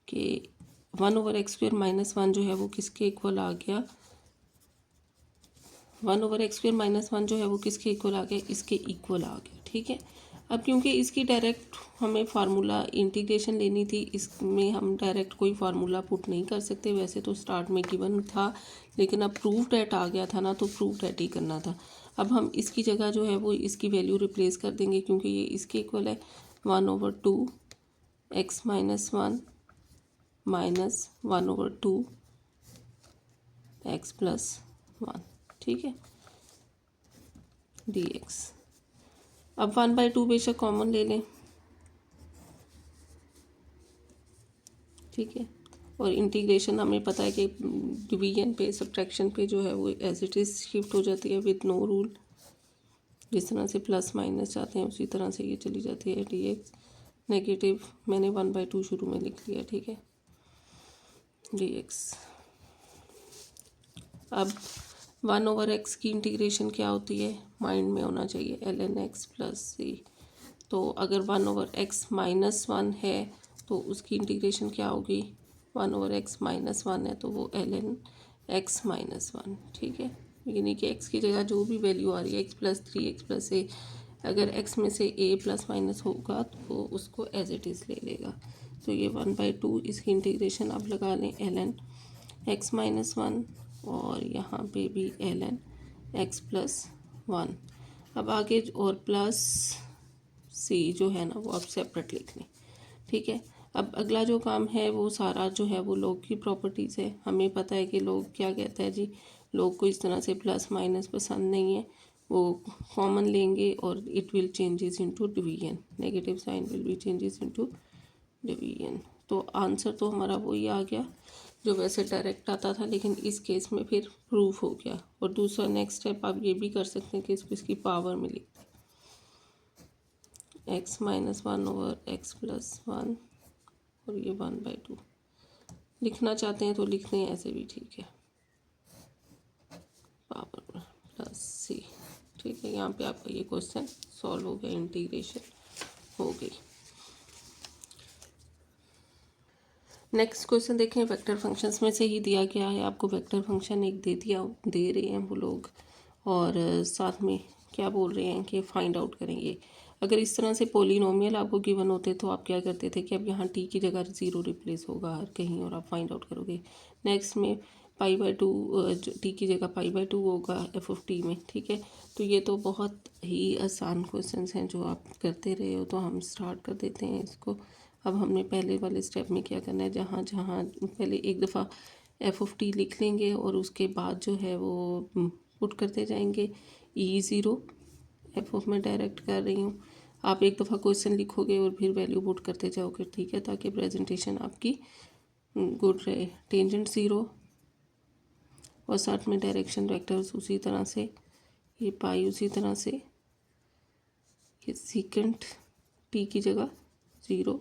कि 1/x² - 1 जो है वो किसके इक्वल आ गया, 1/x² - 1 जो है वो किसके इक्वल आ गया, इसके इक्वल आ गया। ठीक है, अब क्योंकि इसकी डायरेक्ट हमें फार्मूला इंटीग्रेशन लेनी थी, इसमें हम डायरेक्ट कोई फार्मूला पुट नहीं कर सकते, वैसे तो स्टार्ट में गिवन था, लेकिन अब प्रूफ डेट आ गया था ना, तो प्रूफ डेट ही करना था। अब हम इसकी जगह जो है वो इसकी वैल्यू रिप्लेस कर देंगे, क्योंकि ये इसके इक्वल है 1/2 x-1 माइनस 1/2 x+1। ठीक है, dx। अब 1/2 बेशक कॉमन ले लें, ठीक है, और इंटीग्रेशन हमें पता है कि डिवीजन पे, सब्ट्रैक्शन पे जो है वो एज इट इज़ शिफ्ट हो जाती है विद नो रूल, जिस तरह से प्लस माइनस जाते हैं उसी तरह से ये चली जाती है dx। नेगेटिव मैंने 1/2 शुरू में लिख लिया, ठीक है, dx। अब 1/x की इंटीग्रेशन क्या होती है, माइंड में होना चाहिए, ln x प्लस c। तो अगर 1/x - 1 है तो उसकी इंटीग्रेशन क्या होगी, 1/x - 1 है तो वो ln x - 1। ठीक है, यानी कि x की जगह जो भी वैल्यू आ रही है x+3 x+a, अगर x में से a प्लस माइनस होगा तो वो उसको एज इट इज़ ले लेगा। तो ये 1/2 इसकी इंटीग्रेशन अब लगा लें ln x माइनस वन और यहाँ पे भी ln x प्लस वन। अब आगे और प्लस c जो है ना वो आप सेपरेट लिख लें, ठीक है। अब अगला जो काम है वो सारा जो है वो log की प्रॉपर्टीज़ है। हमें पता है कि log क्या कहता है जी, log को इस तरह से प्लस माइनस पसंद नहीं है, वो कॉमन लेंगे और it will changes into division, negative sign will be changes into division. तो आंसर तो हमारा वही आ गया जो वैसे डायरेक्ट आता था, लेकिन इस केस में फिर प्रूफ हो गया। और दूसरा नेक्स्ट स्टेप आप ये भी कर सकते हैं कि इसको इसकी पावर में लिख दें, x minus one over x plus one और ये 1/2 लिखना चाहते हैं तो लिखते हैं, ऐसे भी ठीक है, पावर प्लस सी, ठीक है। यहाँ पे आपका ये क्वेश्चन सॉल्व हो गया, इंटीग्रेशन हो गई। नेक्स्ट क्वेश्चन देखें, वेक्टर फंक्शंस में से ही दिया गया है आपको, वेक्टर फंक्शन एक दे रहे हैं वो लोग, और साथ में क्या बोल रहे हैं कि फाइंड आउट करेंगे। अगर इस तरह से पोलिनोमियल आपको गिवन होते तो आप क्या करते थे कि अब यहाँ टी की जगह 0 रिप्लेस होगा हर कहीं और आप फाइंड आउट करोगे। नेक्स्ट में π/2 टी की जगह π/2 होगा f(t) में, ठीक है। तो ये तो बहुत ही आसान क्वेश्चन हैं जो आप करते रहे हो, तो हम स्टार्ट कर देते हैं इसको। अब हमने पहले वाले स्टेप में क्या करना है, जहाँ जहाँ पहले एक दफ़ा f(t) लिख लेंगे और उसके बाद जो है वो पुट करते जाएंगे। E0 f में डायरेक्ट कर रही हूँ, आप एक दफ़ा क्वेश्चन लिखोगे और फिर वैल्यू पुट करते जाओगे, ठीक है, ताकि प्रेजेंटेशन आपकी गुड रहे। टेंजेंट 0 और साथ में डायरेक्शन वेक्टर्स उसी तरह से, ये पाई उसी तरह से, ये सीकेंट टी की जगह 0,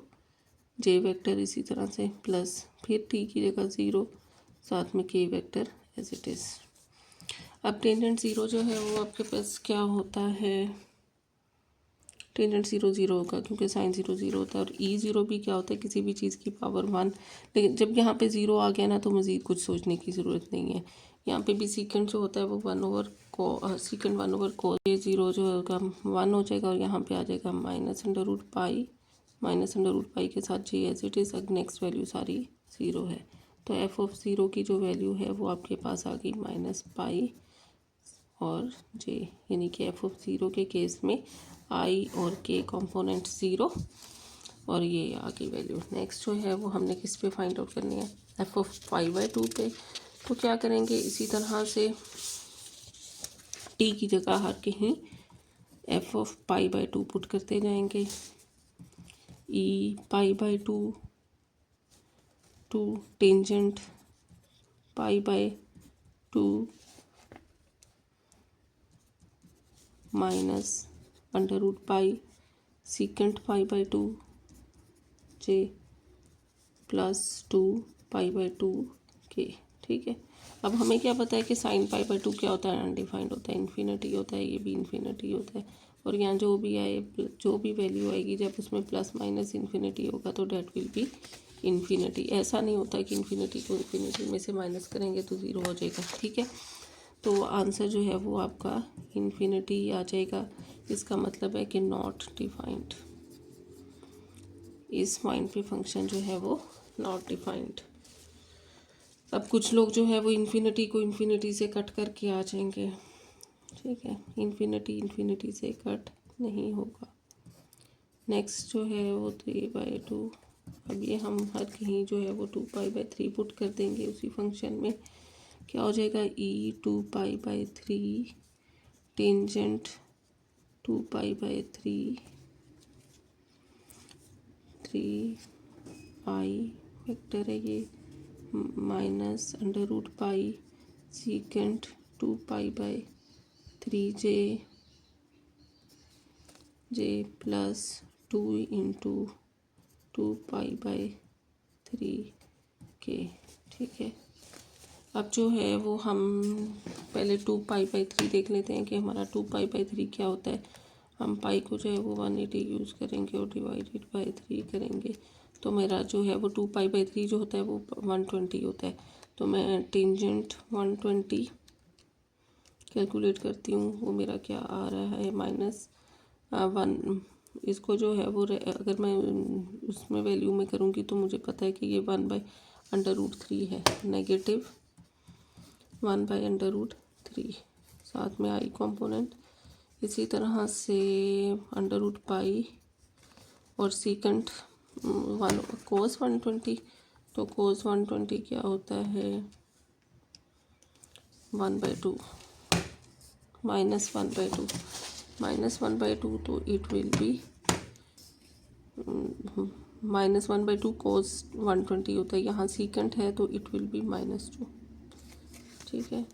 जे वेक्टर इसी तरह से प्लस फिर टी की जगह 0, साथ में के वेक्टर एज इट इज़। अब टेंजेंट 0 जो है वो आपके पास क्या होता है, टेंजेंट 0 0 होगा क्योंकि साइन 0 0 होता है। और E0 भी क्या होता है, किसी भी चीज़ की पावर 1। लेकिन जब यहाँ पे 0 आ गया ना तो मज़ीद कुछ सोचने की ज़रूरत नहीं है। यहाँ पे भी सीकेंड जो होता है वो 1/सीकेंड 1/cos, ये 0 जो होगा 1 हो जाएगा और यहाँ पे आ जाएगा -√पाई, -√पाई के साथ J as it is. Next value सारी 0 है, तो f(0) की जो वैल्यू है वो आपके पास आ गई -पाई और जे, यानी कि f(0) के केस में i और k कंपोनेंट 0 और ये आ गई वैल्यू। नेक्स्ट जो है वो हमने किस पे फाइंड आउट करनी है, f(π/2) पे। तो क्या करेंगे, इसी तरह से t की जगह हर कहीं f(π/2) पुट करते जाएंगे। e(π/2) टू टेंजेंट π/2 -√पाई सीकेंट π/2 जे +2 π/2 के, ठीक है। अब हमें क्या पता है कि साइन π/2 क्या होता है, अनडिफाइंड होता है, इन्फिनिटी होता है, ये भी इन्फिनिटी होता है। और यहाँ जो भी आए, जो भी वैल्यू आएगी जब उसमें प्लस माइनस इन्फिनिटी होगा तो डेट विल बी इन्फिनिटी। ऐसा नहीं होता कि इन्फिनिटी को इन्फिनिटी में से माइनस करेंगे तो 0 हो जाएगा, ठीक है। तो आंसर जो है वो आपका इन्फिनिटी आ जाएगा। इसका मतलब है कि नॉट डिफाइंड, इस पॉइंट पे फंक्शन जो है वो नॉट डिफाइंड। अब कुछ लोग जो है वो इन्फिनिटी को इन्फिनिटी से कट करके आ जाएंगे, ठीक है, इन्फिनिटी से कट नहीं होगा। नेक्स्ट जो है वो 3/2। अब ये हम हर कहीं जो है वो 2π/3 पुट कर देंगे उसी फंक्शन में, क्या हो जाएगा E2π/3 टेंजेंट 2π/3 3i वेक्टर है ये -√पाई सीकेंट 2π/3 जे +2 इंटू 2π/3 के, ठीक है। अब जो है वो हम पहले 2π/3 देख लेते हैं कि हमारा 2π/3 क्या होता है। हम पाई को जो है वो 180 यूज़ करेंगे और डिवाइडेड बाय 3 करेंगे, तो मेरा जो है वो 2π/3 जो होता है वो 120 होता है। तो मैं टेंजेंट 120 कैलकुलेट करती हूँ, वो मेरा क्या आ रहा है -1। इसको जो है वो अगर मैं उसमें वैल्यू में करूँगी तो मुझे पता है कि ये 1/√3 है, -1 1/√3, साथ में आई कॉम्पोनेंट। इसी तरह से √पाई और सीकेंट 1 cos 120, तो cos 120 क्या होता है 1/2 -1/2 -1/2, तो इट विल बी -1/2 cos 120 होता है, यहाँ सीकेंट है तो इट विल बी -2। ठीक है,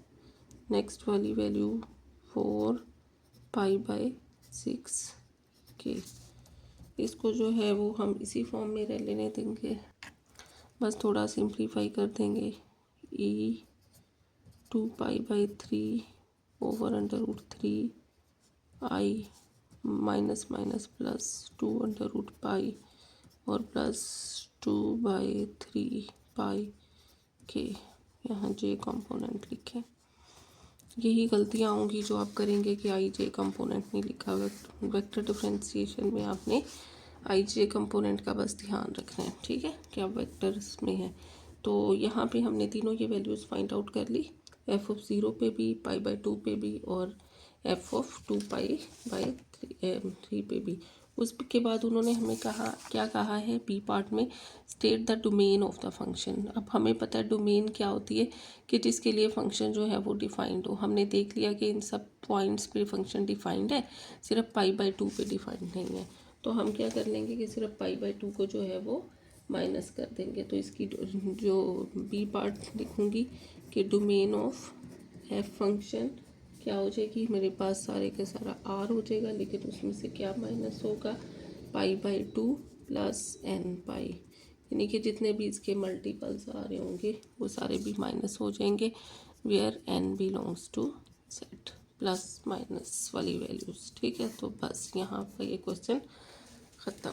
नेक्स्ट वाली वैल्यू 4π/6 इसको जो है वो हम इसी फॉर्म में रह लेने देंगे, बस थोड़ा सिंप्लीफाई कर देंगे। e 2π/3 over √3 i minus minus plus 2 √पाई और प्लस 2/3π यहाँ j कंपोनेंट लिखें। यही गलतियाँ होंगी जो आप करेंगे कि आई जे कंपोनेंट नहीं लिखा। वेक्टर डिफरेंशिएशन में आपने आई जे कंपोनेंट का बस ध्यान रखना है, ठीक है, कि आप वेक्टर्स में है। तो यहाँ पे हमने तीनों ये वैल्यूज़ फाइंड आउट कर ली, f(0) पे भी, π/2 पे भी और f(2π/3) पे भी। उसके बाद उन्होंने हमें क्या कहा है बी पार्ट में, state the domain of the function. अब हमें पता है डोमेन क्या होती है, कि जिसके लिए फंक्शन जो है वो डिफाइंड हो। हमने देख लिया कि इन सब पॉइंट्स पे फंक्शन डिफाइंड है, सिर्फ π/2 पे डिफाइंड नहीं है। तो हम क्या कर लेंगे कि सिर्फ π/2 को जो है वो माइनस कर देंगे। तो इसकी जो बी पार्ट लिखूँगी कि डोमेन ऑफ एफ फंक्शन क्या हो जाएगी, मेरे पास सारे का सारा आर हो जाएगा, लेकिन उसमें से क्या माइनस होगा π/2 + n π, यानी कि जितने भी इसके मल्टीपल्स आ रहे होंगे वो सारे भी माइनस हो जाएंगे, where n belongs to set, plus minus वाली वैल्यूज़। ठीक है, तो बस यहाँ पर ये क्वेश्चन ख़त्म।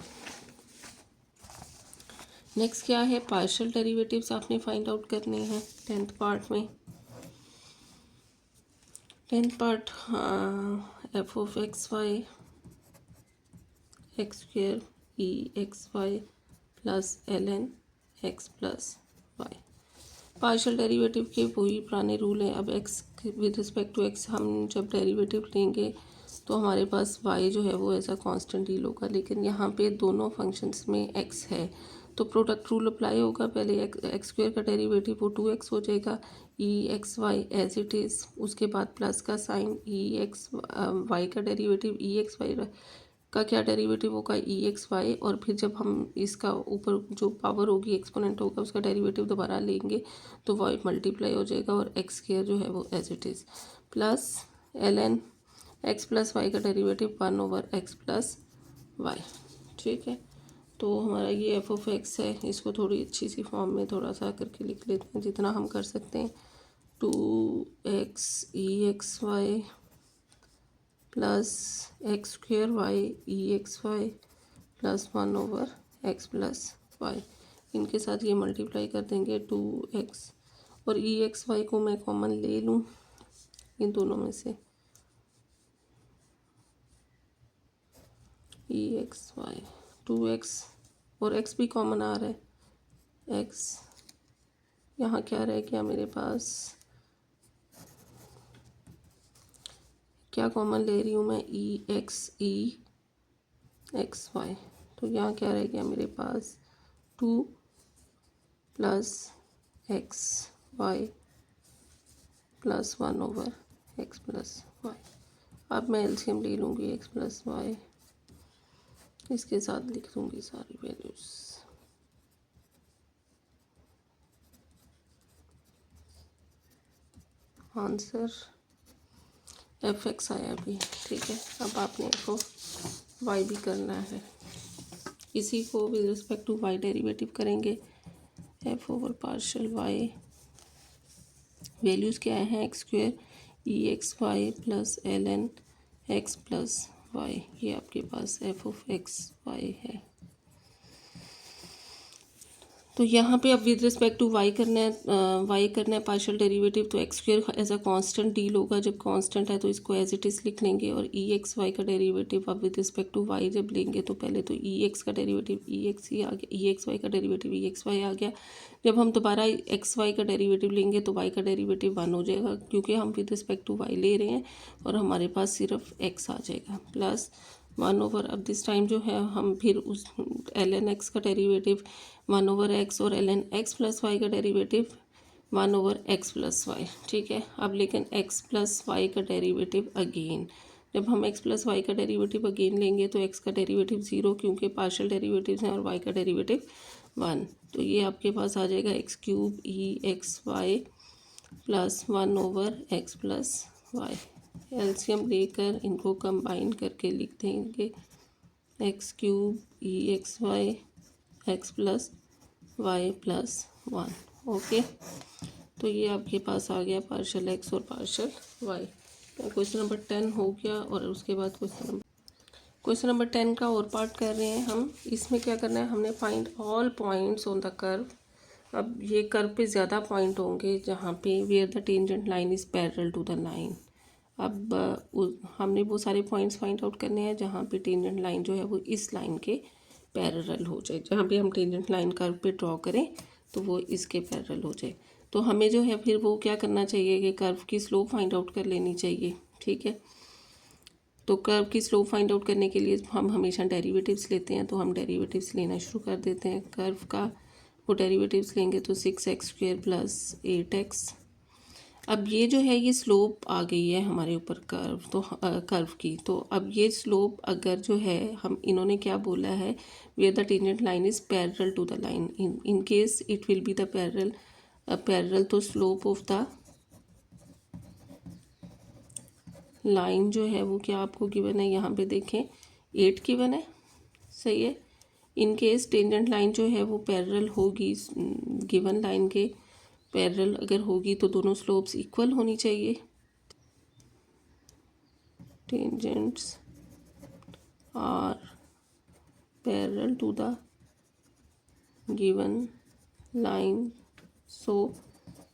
नेक्स्ट क्या है, पार्शियल डेरिवेटिव्स आपने फाइंड आउट करने हैं 10th पार्ट में। 10th part f(x, y) x² e(x, y) plus ln x plus y. Partial derivative के वही पुराने रूल हैं। अब x with respect to x हम जब डेरिवेटिव लेंगे तो हमारे पास y जो है वो ऐसा कांस्टेंट डील होगा, लेकिन यहाँ पे दोनों फंक्शंस में x है तो प्रोडक्ट रूल अप्लाई होगा। पहले x² का डेरिवेटिव वो 2x हो जाएगा, e(x, y) as it is, उसके बाद प्लस का साइन, e(x, y) का डेरिवेटिव e(x, y) का क्या डेरिवेटिव होगा e(x, y), और फिर जब हम इसका ऊपर जो पावर होगी एक्सपोनेंट होगा उसका डेरिवेटिव दोबारा लेंगे तो y मल्टीप्लाई हो जाएगा और x² जो है वो as it is, plus ln x plus y का डेरिवेटिव 1/x प्लस वाई। ठीक है, तो हमारा ये f(x) है, इसको थोड़ी अच्छी सी फॉर्म में थोड़ा सा करके लिख लेते हैं जितना हम कर सकते हैं। 2x e(x, y) plus x² y e(x, y) plus 1/x plus y. इनके साथ ये मल्टीप्लाई कर देंगे 2x, और e(x, y) को मैं कॉमन ले लूँ इन दोनों में से, e(x, y) 2x और x भी कॉमन आ रहा है, x यहाँ क्या रह गया मेरे पास, क्या कॉमन ले रही हूँ मैं, e(x, y), तो यहाँ क्या रह गया मेरे पास 2 + x y plus 1/x plus y. अब मैं एलसीएम ले लूँगी x प्लस वाई, इसके साथ लिख दूँगी सारी वैल्यूज़। आंसर f(x) आया भी, ठीक है। अब आपने इसको y भी करना है, इसी को with respect to y derivative करेंगे, f/पार्शियल y, वैल्यूज़ क्या है x² e(x, y) plus ln x plus y, ये आपके पास f(x, y) है। तो यहाँ पे अब विद रिस्पेक्ट टू वाई करना है पार्शियल डेरिवेटिव, तो x square as a constant deal होगा, जब कांस्टेंट है तो इसको एज इट इज़ लिख लेंगे। और ई एक्स वाई का डेरिवेटिव अब विद रिस्पेक्ट टू वाई जब लेंगे तो पहले तो ई एक्स का डेरिवेटिव ई एक्स ही आ गया, ई एक्स वाई का डेरिवेटिव ई एक्स वाई आ गया। जब हम दोबारा एक्स वाई का डेरिवेटिव लेंगे तो वाई का डेरिवेटिव 1 हो जाएगा, क्योंकि हम विद रिस्पेक्ट टू वाई ले रहे हैं, और हमारे पास सिर्फ एक्स आ जाएगा प्लस 1/। अब दिस टाइम जो है हम फिर उस एल एन एक्स का डेरिवेटिव 1/x और l n x plus y का डेरिवेटिव 1/x प्लस वाई। ठीक है, अब लेकिन x प्लस वाई का डेरिवेटिव अगेन, जब हम x प्लस वाई का डेरिवेटिव अगेन लेंगे तो x का डेरिवेटिव 0, क्योंकि पार्शियल डेरिवेटिव्स हैं, और y का डेरिवेटिव 1। तो ये आपके पास आ जाएगा x³ EXY plus 1/x plus y. LCM लेकर इनको कंबाइन करके लिख देंगे x³ EXY x plus y plus 1। Okay, तो ये आपके पास आ गया पार्शियल x और पार्शियल y। क्वेश्चन नंबर 10 हो गया, और उसके बाद क्वेश्चन नंबर 10 का और पार्ट कर रहे हैं हम। इसमें क्या करना है, हमने find all points on the curve. अब ये कर्व पे ज़्यादा पॉइंट होंगे जहाँ पे where the tangent line is parallel to the line. अब हमने वो सारे पॉइंट्स फाइंड आउट करने हैं जहाँ पे टेंजेंट लाइन जो है वो इस लाइन के पैरेलल हो जाए। जहाँ पे हम टेंजेंट लाइन कर्व पे ड्रॉ करें तो वो इसके पैरेलल हो जाए। तो हमें जो है फिर वो क्या करना चाहिए कि कर्व की स्लोप फाइंड आउट कर लेनी चाहिए। ठीक है, तो कर्व की स्लोप फाइंड आउट करने के लिए हम हमेशा डेरिवेटिव्स लेते हैं, तो हम डेरिवेटिव्स लेना शुरू कर देते हैं। कर्व का वो डेरिवेटिव्स लेंगे तो 6x² प्लस 8x। अब ये जो है ये स्लोप आ गई है हमारे ऊपर कर्व, तो कर्व की, तो अब ये स्लोप अगर जो है हम इन्होंने क्या बोला है, where the tangent line is parallel to the line, in case it will be the parallel, तो स्लोप ऑफ द लाइन जो है वो क्या आपको गिवन है, यहाँ पे देखें 8 गिवन है, सही है। इन केस टेंजेंट लाइन जो है वो पैरेलल होगी, गिवन लाइन के पैरेलल अगर होगी तो दोनों स्लोप्स इक्वल होनी चाहिए। Tangents are parallel to the given line, so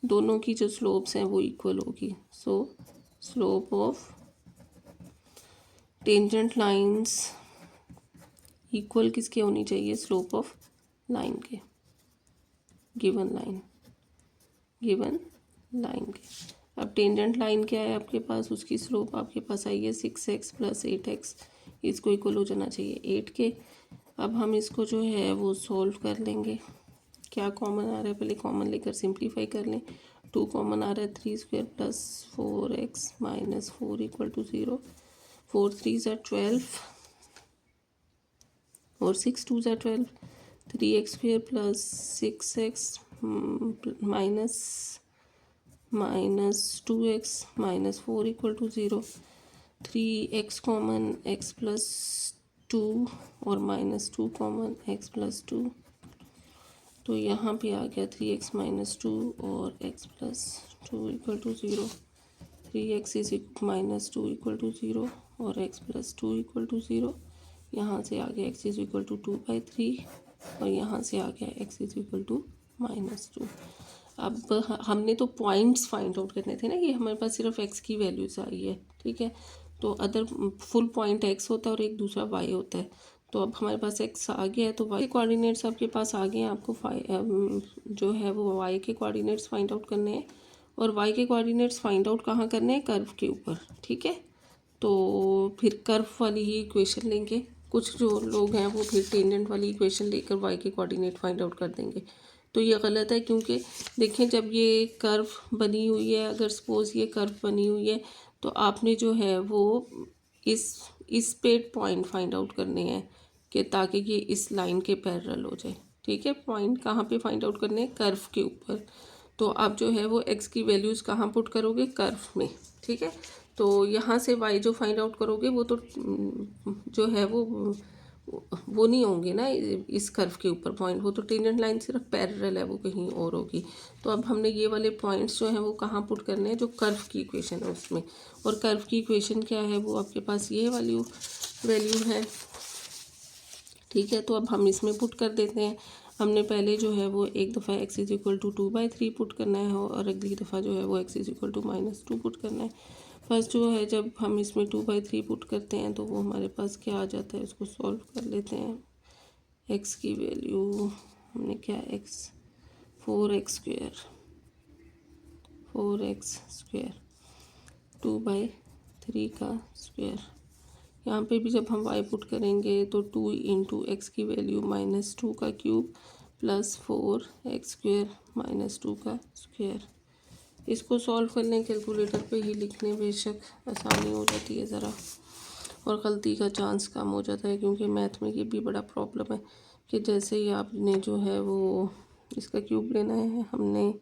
दोनों की जो स्लोप्स हैं वो इक्वल होगी। So slope of tangent lines equal किसके होनी चाहिए, स्लोप ऑफ लाइन के, गिवन लाइन के। अब टेंजेंट लाइन क्या है आपके पास, उसकी स्लोप आपके पास आई है 6x प्लस 8x, इसको इक्वल हो जाना चाहिए 8 के। अब हम इसको जो है वो सॉल्व कर लेंगे। क्या कॉमन आ रहा है, पहले कॉमन लेकर सिंप्लीफाई कर लें। 2 कॉमन आ रहा है, 3² plus 4x minus 4 equal to 0। 4 3 ज़ा 12 और 6 2 ज़ा 12। 3x² plus 6x minus 2x minus 4 equal to 0। 3x common x plus 2 और माइनस 2 कॉमन x प्लस 2, तो यहाँ पे आ गया 3x माइनस 2 और x plus 2 equal to 0। 3x is minus 2 equal to 0 और x प्लस 2 इक्वल टू 0। यहाँ से आ गया x इज इक्वल टू 2/3 और यहाँ से आ गया x इज इक्वल टू -2। अब हमने तो पॉइंट्स फाइंड आउट करने थे ना, ये हमारे पास सिर्फ x की वैल्यूज आई है। ठीक है, तो अदर फुल पॉइंट x होता है और एक दूसरा y होता है। तो अब हमारे पास x आ गया है, तो y के कोऑर्डिनेट्स आपके पास आ गए हैं। आपको जो है वो y के कोऑर्डिनेट्स फाइंड आउट करने हैं, और y के कोऑर्डिनेट्स फाइंड आउट कहाँ करने हैं, कर्व के ऊपर। ठीक है, तो फिर कर्व वाली ही इक्वेशन लेंगे। कुछ जो लोग हैं वो फिर टेंजेंट वाली इक्वेशन लेकर y के कोऑर्डिनेट फाइंड आउट कर देंगे, तो ये गलत है। क्योंकि देखें, जब ये कर्व बनी हुई है, अगर सपोज़ ये कर्व बनी हुई है, तो आपने जो है वो इस पे पॉइंट फाइंड आउट करने हैं कि ताकि ये इस लाइन के पैरेलल हो जाए। ठीक है, पॉइंट कहाँ पे फाइंड आउट करने हैं, कर्व के ऊपर। तो आप जो है वो x की वैल्यूज़ कहाँ पुट करोगे, कर्व में। ठीक है, तो यहाँ से y जो फाइंड आउट करोगे वो तो जो है वो नहीं होंगे ना इस कर्व के ऊपर पॉइंट, वो तो टेंजेंट लाइन सिर्फ पैरेलल है, वो कहीं और होगी। तो अब हमने ये वाले पॉइंट्स जो हैं वो कहाँ पुट करने हैं, जो कर्व की इक्वेशन है उसमें। और कर्व की इक्वेशन क्या है, वो आपके पास ये वैल्यू है। ठीक है, तो अब हम इसमें पुट कर देते हैं। हमने पहले जो है वो एक दफ़ा x is equal to 2/3 put करना है और अगली दफ़ा जो है वो x is equal to -2 put करना है। फर्स्ट जो है जब हम इसमें 2/3 पुट करते हैं तो वो हमारे पास क्या आ जाता है, उसको सॉल्व कर लेते हैं। x की वैल्यू हमने क्या x 4x स्क्वायर 2/3 का स्क्वायर। यहाँ पे भी जब हम y पुट करेंगे तो 2 इंटू एक्स की वैल्यू -2 का क्यूब प्लस 4x स्क्वायर -2 का स्क्वायर। इसको सॉल्व करने कैलकुलेटर पे ही लिखने बेशक आसानी हो जाती है ज़रा, और गलती का चांस कम हो जाता है, क्योंकि मैथ में ये भी बड़ा प्रॉब्लम है कि जैसे ही आपने जो है वो इसका क्यूब लेना है हमने,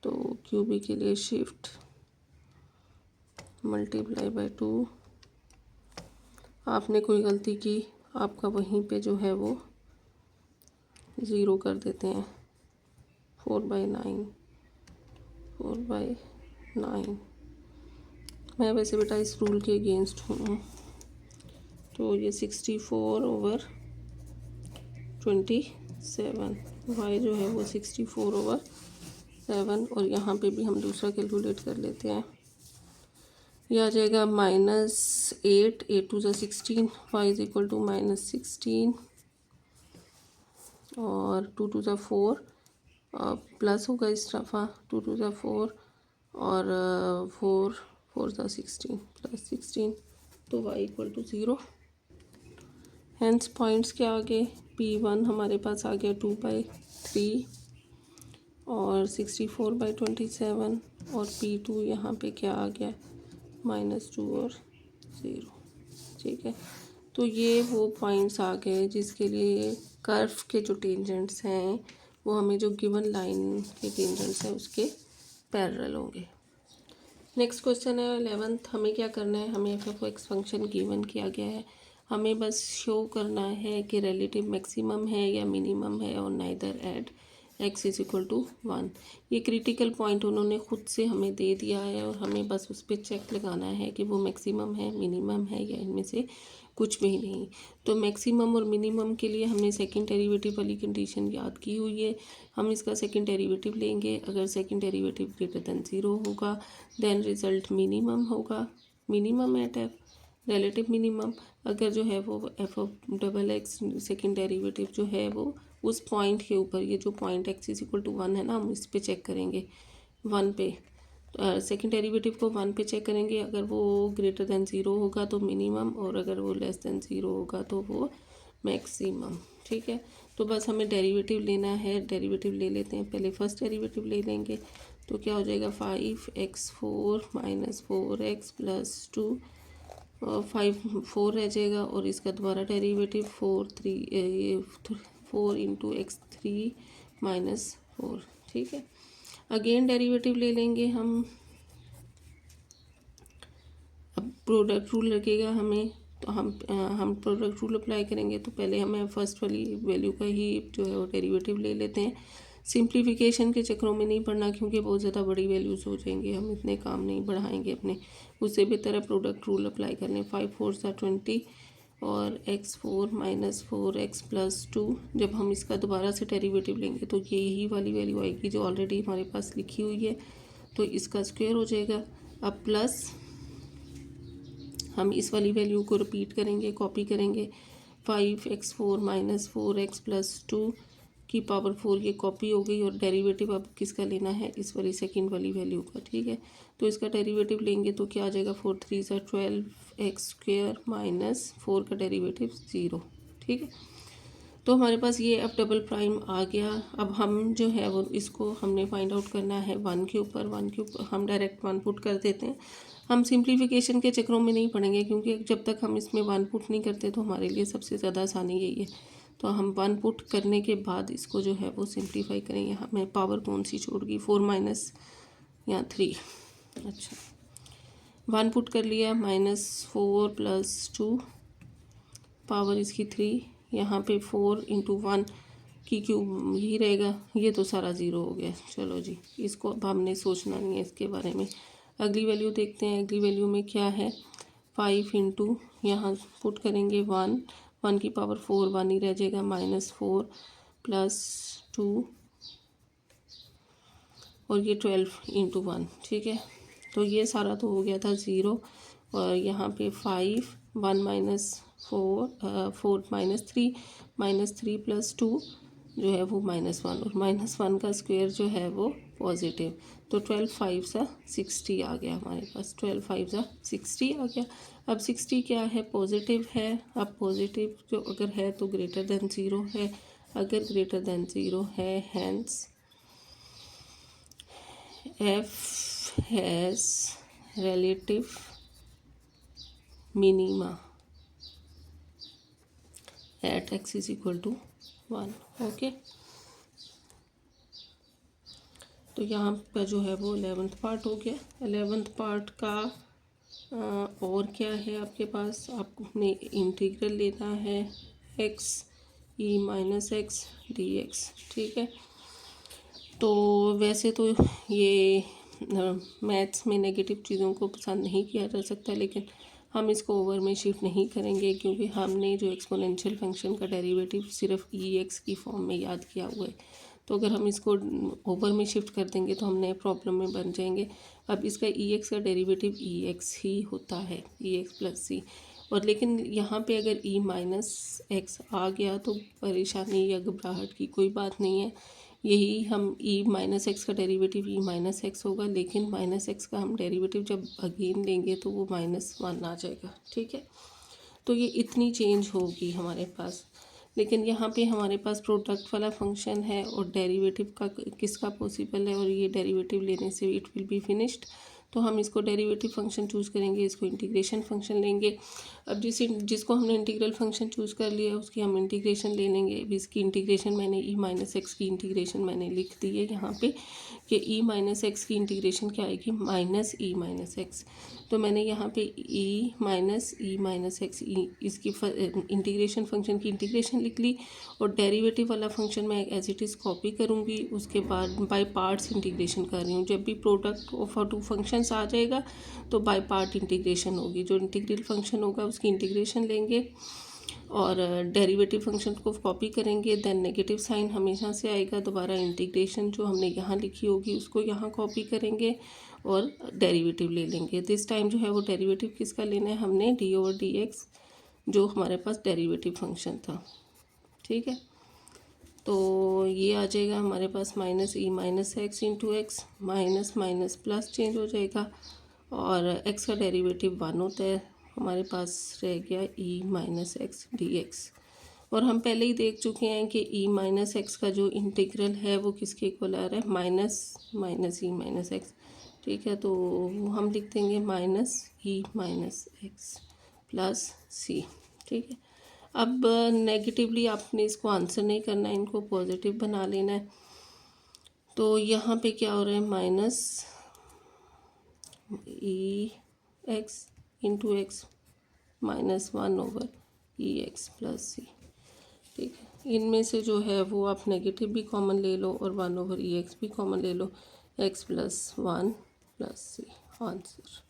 तो क्यूब के लिए शिफ्ट मल्टीप्लाई बाय 2, आपने कोई गलती की आपका वहीं पे जो है वो 0 कर देते हैं। 4/9 मैं वैसे बेटा इस रूल के अगेंस्ट हूँ, तो ये 64/27 y जो है वो 64/7, और यहाँ पे भी हम दूसरा कैलकुलेट कर लेते हैं। ये आ जाएगा -8 8 2 16 y इज इक्वल टू -16 और 2 2 4 प्लस होगा इस दफ़ा 2 2 4 और 4 4 16 प्लस 16, तो y equal to 0। Hence points क्या आ गए, P1 हमारे पास आ गया 2/3 और 64/27, और P2 यहाँ पे क्या आ गया -2 और 0। ठीक है, तो ये वो पॉइंट्स आ गए जिसके लिए कर्व के जो टेंजेंट्स हैं वो हमें जो गिवन लाइन के टेंजेंट्स हैं उसके पैरेलल होंगे। नेक्स्ट क्वेश्चन है 11th। हमें क्या करना है, हमें f(x) फंक्शन गिवन किया गया है, हमें बस शो करना है कि रिलेटिव मैक्सिमम है या मिनिमम है, और neither at x is equal to 1। ये क्रिटिकल पॉइंट उन्होंने खुद से हमें दे दिया है और हमें बस उस पर चेक लगाना है कि वो मैक्सिमम है, मिनिमम है, या इनमें से कुछ भी नहीं। तो मैक्सिमम और मिनिमम के लिए हमने सेकंड डेरिवेटिव वाली कंडीशन याद की हुई है। हम इसका सेकंड डेरिवेटिव लेंगे, अगर सेकंड डेरिवेटिव ग्रेटर देन 0 होगा देन रिजल्ट मिनिमम होगा, minimum at F, relative minimum. अगर जो है वो f(x) सेकंड डेरिवेटिव जो है वो उस पॉइंट के ऊपर, ये जो point x is equal to 1 है ना, हम इस पे चेक करेंगे 1 पे, सेकंड डेरिवेटिव को 1 पे चेक करेंगे। अगर वो ग्रेटर देन 0 होगा तो मिनिमम, और अगर वो लेस देन 0 होगा तो वो मैक्सिमम। ठीक है, तो बस हमें डेरिवेटिव लेना है, डेरिवेटिव ले लेते हैं। पहले फर्स्ट डेरिवेटिव ले लेंगे, तो क्या हो जाएगा 5x4 4x प्लस 2, 4 रह जाएगा, और इसका दोबारा डेरिवेटिव 4 इंटू x3 -4। ठीक है, अगेन डेरिवेटिव ले लेंगे हम। अब प्रोडक्ट रूल लगेगा हमें, तो हम प्रोडक्ट रूल अप्लाई करेंगे, तो पहले हमें फर्स्ट वाली वैल्यू का ही जो है वो डेरिवेटिव ले लेते हैं। सिंप्लीफिकेशन के चक्रों में नहीं पढ़ना, क्योंकि बहुत ज़्यादा बड़ी वैल्यूज़ हो जाएंगे, हम इतने काम नहीं बढ़ाएंगे अपने, उससे बेहतर है प्रोडक्ट रूल अप्लाई कर लें। 5 4 20 और x4 -4x प्लस 2, जब हम इसका दोबारा से डेरिवेटिव लेंगे तो ये यही वाली वैल्यू आएगी जो ऑलरेडी हमारे पास लिखी हुई है, तो इसका स्क्वायर हो जाएगा। अब प्लस हम इस वाली वैल्यू को रिपीट करेंगे, कॉपी करेंगे, 5x4 -4x प्लस 2 की पावर 4, ये कॉपी हो गई, और डेरिवेटिव अब किसका लेना है, इस वाली सेकंड वाली वैल्यू का। ठीक है, तो इसका डेरिवेटिव लेंगे तो क्या आ जाएगा 4 3 12x स्क्वायर -4 का डेरिवेटिव 0। ठीक है, तो हमारे पास ये अब डबल प्राइम आ गया। अब हम जो है वो इसको हमने फाइंड आउट करना है 1 के ऊपर हम डायरेक्ट 1 पुट कर देते हैं। हम सिंप्लीफिकेशन के चक्रों में नहीं पड़ेंगे, क्योंकि जब तक हम इसमें 1 पुट नहीं करते तो हमारे लिए सबसे ज़्यादा आसानी यही है। तो हम 1 पुट करने के बाद इसको जो है वो सिंप्लीफाई करेंगे। हमें पावर कौन सी छोड़ गई, 4 माइनस या 3, अच्छा 1 पुट कर लिया, -4 प्लस 2 पावर इसकी 3, यहाँ पे 4 इंटू 1 की क्यूब ही रहेगा, ये तो सारा 0 हो गया। चलो जी, इसको अब हमने सोचना नहीं है इसके बारे में। अगली वैल्यू देखते हैं, अगली वैल्यू में क्या है, 5 इंटू यहाँ पुट करेंगे 1 की पावर 4, 1 ही रह जाएगा, -4 प्लस 2 और ये 12 × 1, ठीक है। तो ये सारा तो हो गया था 0 और यहाँ पे 5 1 - 4 4 - 3 + 2 जो है वो -1 और -1 का स्क्वायर जो है वो पॉजिटिव। तो 12 5 सा 60 आ गया हमारे पास, 12 5 सा 60 आ गया। अब 60 क्या है, पॉजिटिव है। अब पॉजिटिव जो अगर है तो ग्रेटर देन 0 है, अगर ग्रेटर देन 0 है hence f has relative minima at x is equal to 1, okay. तो यहाँ पर जो है वो 11th पार्ट हो गया। 11th पार्ट का और क्या है आपके पास, आपने इंटीग्रल लेना है x e - x dx, ठीक है। तो वैसे तो ये मैथ्स में नेगेटिव चीज़ों को पसंद नहीं किया जा सकता, लेकिन हम इसको ओवर में शिफ्ट नहीं करेंगे क्योंकि हमने जो एक्सपोनेंशियल फंक्शन का डेरिवेटिव सिर्फ एक्स की फॉर्म में याद किया हुआ है। तो अगर हम इसको ओवर में शिफ्ट कर देंगे तो हम नए प्रॉब्लम में बन जाएंगे। अब इसका एक्स का डेरिवेटिव एक्स ही होता है, एक्स + c। और लेकिन यहाँ पे अगर -x आ गया तो परेशानी या घबराहट की कोई बात नहीं है। यही हम -x का डेरिवेटिव -x होगा, लेकिन -x का हम डेरिवेटिव जब अगेन लेंगे तो वो -1 आ जाएगा, ठीक है। तो ये इतनी चेंज होगी हमारे पास। लेकिन यहाँ पे हमारे पास प्रोडक्ट वाला फंक्शन है और डेरिवेटिव का किसका पॉसिबल है, और ये डेरिवेटिव लेने से इट विल बी फिनिश्ड। तो हम इसको डेरिवेटिव फंक्शन चूज़ करेंगे, इसको इंटीग्रेशन फंक्शन लेंगे। अब जिसको हमने इंटीग्रल फंक्शन चूज़ कर लिया उसकी हम इंटीग्रेशन ले लेंगे। अब इसकी इंटीग्रेशन मैंने -x की इंटीग्रेशन मैंने लिख दी है यहाँ पे कि -x की इंटीग्रेशन क्या आएगी, -e - x। तो मैंने यहाँ पे e - x इसकी इंटीग्रेशन फंक्शन की इंटीग्रेशन लिख ली और डेरिवेटिव वाला फंक्शन मैं एज इट इज़ कॉपी करूँगी। उसके बाद बाय पार्ट्स इंटीग्रेशन कर रही हूँ। जब भी प्रोडक्ट ऑफ टू फंक्शंस आ जाएगा तो बाय पार्ट इंटीग्रेशन होगी। जो इंटीग्रल फंक्शन होगा उसकी इंटीग्रेशन लेंगे और डेरिवेटिव फंक्शन को कॉपी करेंगे, देन नेगेटिव साइन हमेशा से आएगा। दोबारा इंटीग्रेशन जो हमने यहाँ लिखी होगी उसको यहाँ कॉपी करेंगे और डेरिवेटिव ले लेंगे। दिस टाइम जो है वो डेरिवेटिव किसका लेना है, हमने d/dx जो हमारे पास डेरिवेटिव फंक्शन था, ठीक है। तो ये आ जाएगा हमारे पास -e - x × x, minus minus plus change हो जाएगा और x का डेरिवेटिव 1 होता है। हमारे पास रह गया e - x dx। और हम पहले ही देख चुके हैं कि e - x का जो इंटीग्रल है वो किसके इक्वल आ रहा है, -e - x, ठीक है। तो हम लिख देंगे -e - x + c, ठीक है। अब नेगेटिवली आपने इसको आंसर नहीं करना है, इनको पॉजिटिव बना लेना है। तो यहाँ पे क्या हो रहा है, -e(x) × x -1/(ex + c), ठीक है। इनमें से जो है वो आप नेगेटिव भी कॉमन ले लो और 1/ex भी कॉमन ले लो, x + 1 + c आंसर।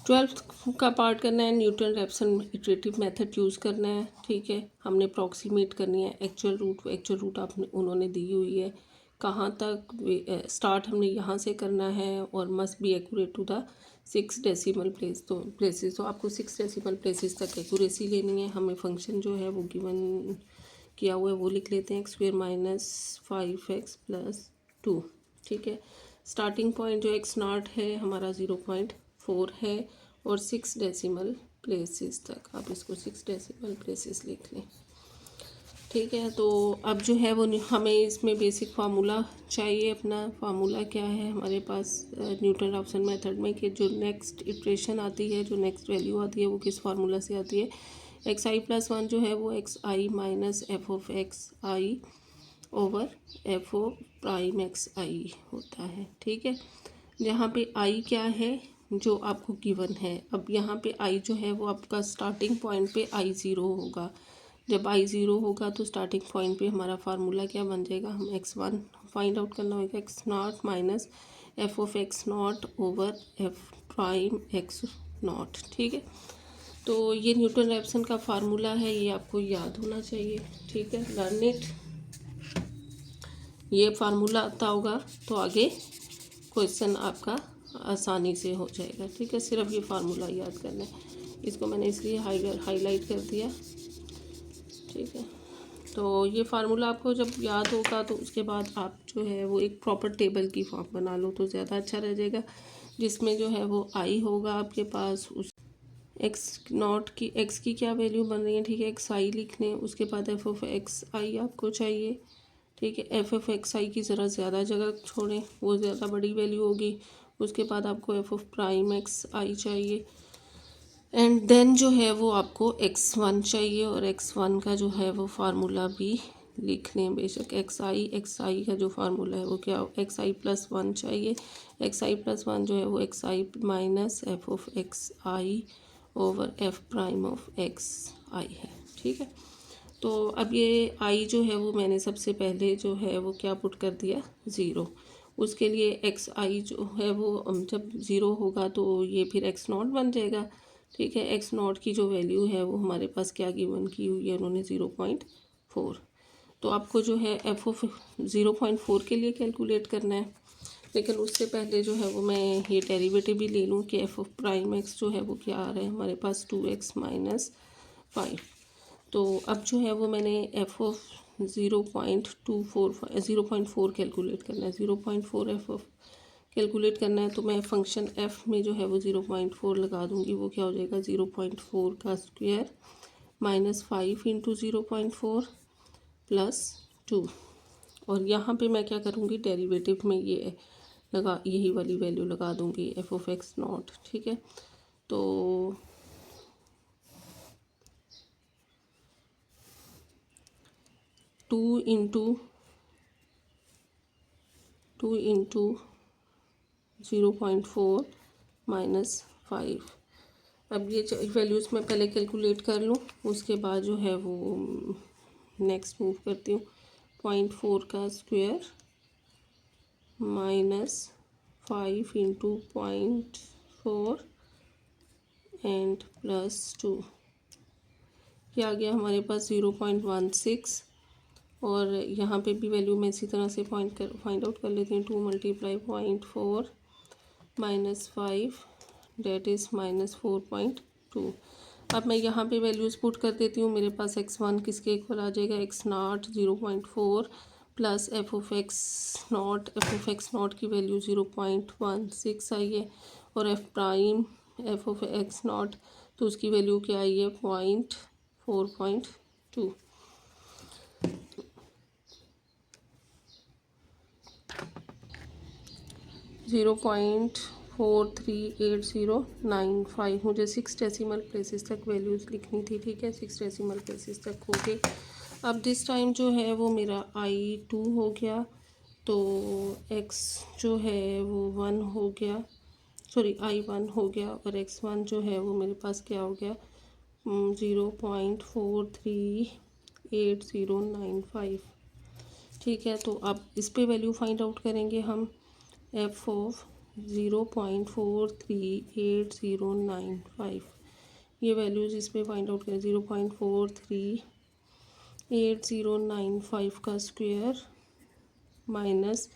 12th का पार्ट करना है, Newton Raphson iterative method use करना है, ठीक है। हमने अप्रॉक्सीमेट करनी है एक्चुअल रूट आपने उन्होंने दी हुई है, कहाँ तक स्टार्ट हमने यहाँ से करना है और must be accurate to the 6 decimal places. तो आपको 6 डेसिमल प्लेसेस तक एक्यूरेसी लेनी है। हमें फंक्शन जो है वो गिवन किया हुआ है वो लिख लेते हैं, x² - 5x + 2, ठीक है। स्टार्टिंग पॉइंट जो x0 है हमारा 0.4 है और 6 डेसिमल प्लेसेस तक, आप इसको 6 डेसिमल प्लेसेस लिख लें, ठीक है। तो अब जो है वो हमें इसमें बेसिक फार्मूला चाहिए। अपना फार्मूला क्या है हमारे पास न्यूटन रैप्सन मेथड में, कि जो नेक्स्ट इटरेशन आती है, जो नेक्स्ट वैल्यू आती है वो किस फार्मूला से आती है, xi + 1 जो है वो xi - f(x(i) ओवर f(xi) होता है, ठीक है। यहाँ पे i क्या है जो आपको गिवन है। अब यहाँ पे i जो है वो आपका स्टार्टिंग पॉइंट पे i0 होगा। जब i0 होगा तो स्टार्टिंग पॉइंट पे हमारा फार्मूला क्या बन जाएगा, हम x1 फाइंड आउट करना होगा, x0 - f(x0) ओवर f(x0), ठीक है। तो ये न्यूटन रैप्सन का फार्मूला है, ये आपको याद होना चाहिए, ठीक है, लर्न इट। ये फार्मूला आता होगा तो आगे क्वेश्चन आपका आसानी से हो जाएगा, ठीक है। सिर्फ ये फार्मूला याद करना है, इसको मैंने इसलिए हाईलाइट कर दिया, ठीक है। तो ये फार्मूला आपको जब याद होगा तो उसके बाद आप जो है वो एक प्रॉपर टेबल की फॉर्म बना लो तो ज़्यादा अच्छा रह जाएगा, जिसमें जो है वो आई होगा आपके पास, उस एक्स की क्या वैल्यू बन रही है, ठीक है, एक्स आई लिखने, उसके बाद एफ ऑफ एक्स आई आपको चाहिए, ठीक है। एफ ऑफ एक्स आई की ज़रा ज़्यादा जगह छोड़ें, वो ज़्यादा बड़ी वैल्यू होगी। उसके बाद आपको एफ ऑफ प्राइम एक्स आई चाहिए, एंड देन जो है वो आपको एक्स वन चाहिए, और एक्स वन का जो है वो फार्मूला भी लिख लें बेशक। एक्स आई का जो फार्मूला है वो क्या, एक्स आई प्लस वन चाहिए। एक्स आई प्लस वन जो है वो X I minus F of X I over F prime of X I है, ठीक है। तो अब ये आई जो है वो मैंने सबसे पहले जो है वो क्या पुट कर दिया, ज़ीरो। उसके लिए एक्स आई जो है वो जब ज़ीरो होगा तो ये फिर एक्स नॉट बन जाएगा, ठीक है। एक्स नॉट की जो वैल्यू है वो हमारे पास क्या गिवन की हुई है उन्होंने, 0.4। तो आपको जो है एफ ऑफ 0.4 के लिए कैलकुलेट करना है, लेकिन उससे पहले जो है वो मैं ये डेरिवेटिव भी ले लूँ कि एफ ऑफ प्राइम एक्स जो है वो क्या आ रहा है हमारे पास, 2x माइनस 5। तो अब जो है वो मैंने एफ ऑफ 0.4 कैलकुलेट करना है, 0.4 एफ ऑफ कैलकुलेट करना है। तो मैं फंक्शन एफ में जो है वो 0.4 लगा दूँगी, वो क्या हो जाएगा, 0.4 का स्क्वायर माइनस 5 इंटू 0.4 प्लस 2। और यहाँ पे मैं क्या करूँगी, डेरिवेटिव में ये यही वाली वैल्यू लगा दूँगी, एफ ऑफ एक्स नॉट, ठीक है। तो 2 इंटू 0.4 माइनस 5। अब ये वैल्यूज़ मैं पहले कैलकुलेट कर लूँ, उसके बाद जो है वो नेक्स्ट मूव करती हूँ। 0.4 का square minus 5 into 0.4 and plus 2, क्या आ गया हमारे पास 0.16। और यहाँ पे भी वैल्यू मैं इसी तरह से फाइंड आउट कर लेती हूँ। 2 multiply 0.4 minus 5 that is minus 4.2। अब मैं यहाँ पे वैल्यूज़ पुट कर देती हूँ, मेरे पास x1 किसके इक्वल आ जाएगा, x not 0.4 plus F of x not की वैल्यू 0.16 आई है, और F prime F of x not तो उसकी वैल्यू क्या आई है, 4.2। 0.438095, मुझे 6 डेसिमल प्लेसेस तक वैल्यूज़ लिखनी थी, ठीक है, 6 डेसिमल प्लेसेस तक हो गए। अब दिस टाइम जो है वो मेरा I2 हो गया, तो x जो है वो 1 हो गया, सॉरी I1 हो गया, और x1 जो है वो मेरे पास क्या हो गया, 0.438095, ठीक है। तो अब इस पे वैल्यू फाइंड आउट करेंगे हम, एफ ऑफ 0.438095, ये वैल्यूज़ इस पे फाइंड आउट करें। 0.438095 का स्क्वायर माइनस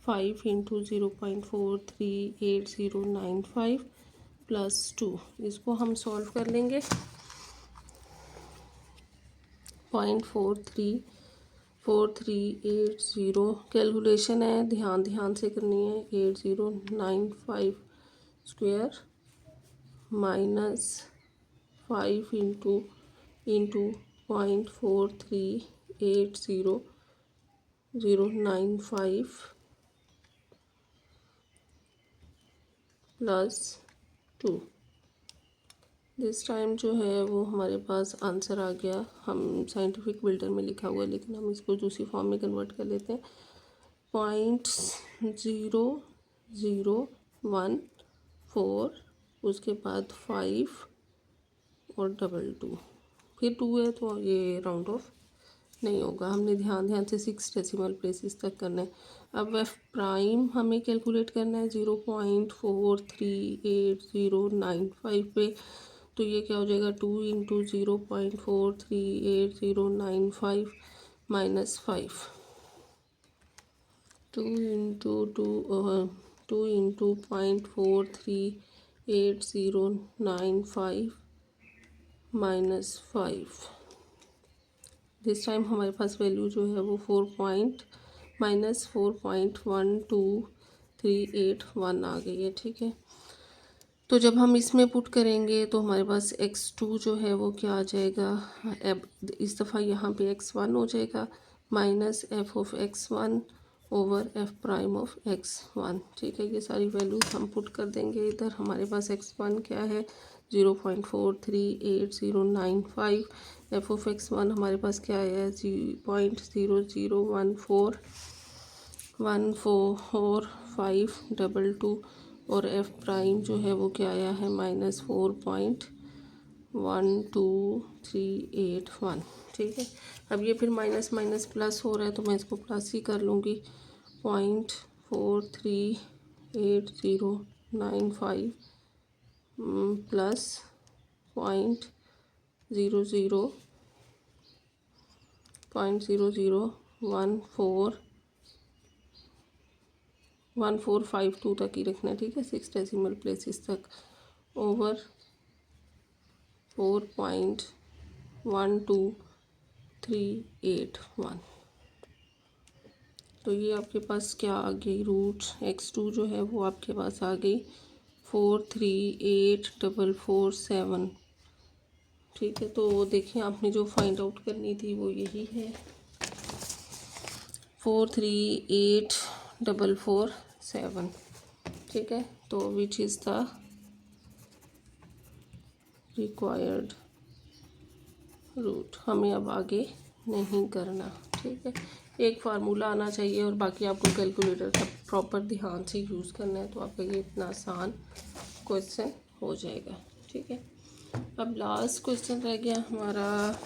5 इंटू 0.438095 प्लस 2, इसको हम सॉल्व कर लेंगे। 0.4380 कैलकुलेशन है, ध्यान से करनी है। 8095 square minus 5 into 0.438095 plus 2। This time जो है वो हमारे पास आंसर आ गया, हम साइंटिफिक बिल्डर में लिखा हुआ है लेकिन हम इसको दूसरी फॉर्म में कन्वर्ट कर लेते हैं। 0.0014, उसके बाद 5 और 2 फिर 2 है तो ये राउंड ऑफ नहीं होगा, हमने ध्यान से 6 डेसिमल प्लेसेस तक करना है। अब एफ प्राइम हमें कैलकुलेट करना है 0.438095 पे, तो ये क्या हो जाएगा 2 into 0.438095 minus 5, 2 into 0.438095 minus 5। This time हमारे पास वैल्यू जो है वो -4.12381 आ गई है। ठीक है, तो जब हम इसमें पुट करेंगे तो हमारे पास x2 जो है वो क्या आ जाएगा, अब इस दफ़ा यहाँ पे x1 हो जाएगा minus F of x1 over F prime of x1। ठीक है, ये सारी वैल्यूज हम पुट कर देंगे इधर। हमारे पास x1 क्या है 0.438095, एफ ऑफ x1 हमारे पास क्या है 0.0014522 और एफ प्राइम जो है वो क्या आया है -4.12381। ठीक है, अब ये फिर माइनस माइनस प्लस हो रहा है तो मैं इसको प्लस ही कर लूँगी। 0.43895 प्लस 0.001452 तक ही रखना है। ठीक है, 6 डेसिमल प्लेसेस तक ओवर 4.12381। तो ये आपके पास क्या आ गई, रूट x2 जो है वो आपके पास आ गई 43847। ठीक है, तो देखिए आपने जो फाइंड आउट करनी थी वो यही है 43847। ठीक है, तो which is the required root. हमें अब आगे नहीं करना। ठीक है, एक फार्मूला आना चाहिए और बाकी आपको कैलकुलेटर का प्रॉपर ध्यान से यूज़ करना है तो आपका ये इतना आसान क्वेश्चन हो जाएगा। ठीक है, अब लास्ट क्वेश्चन रह गया हमारा।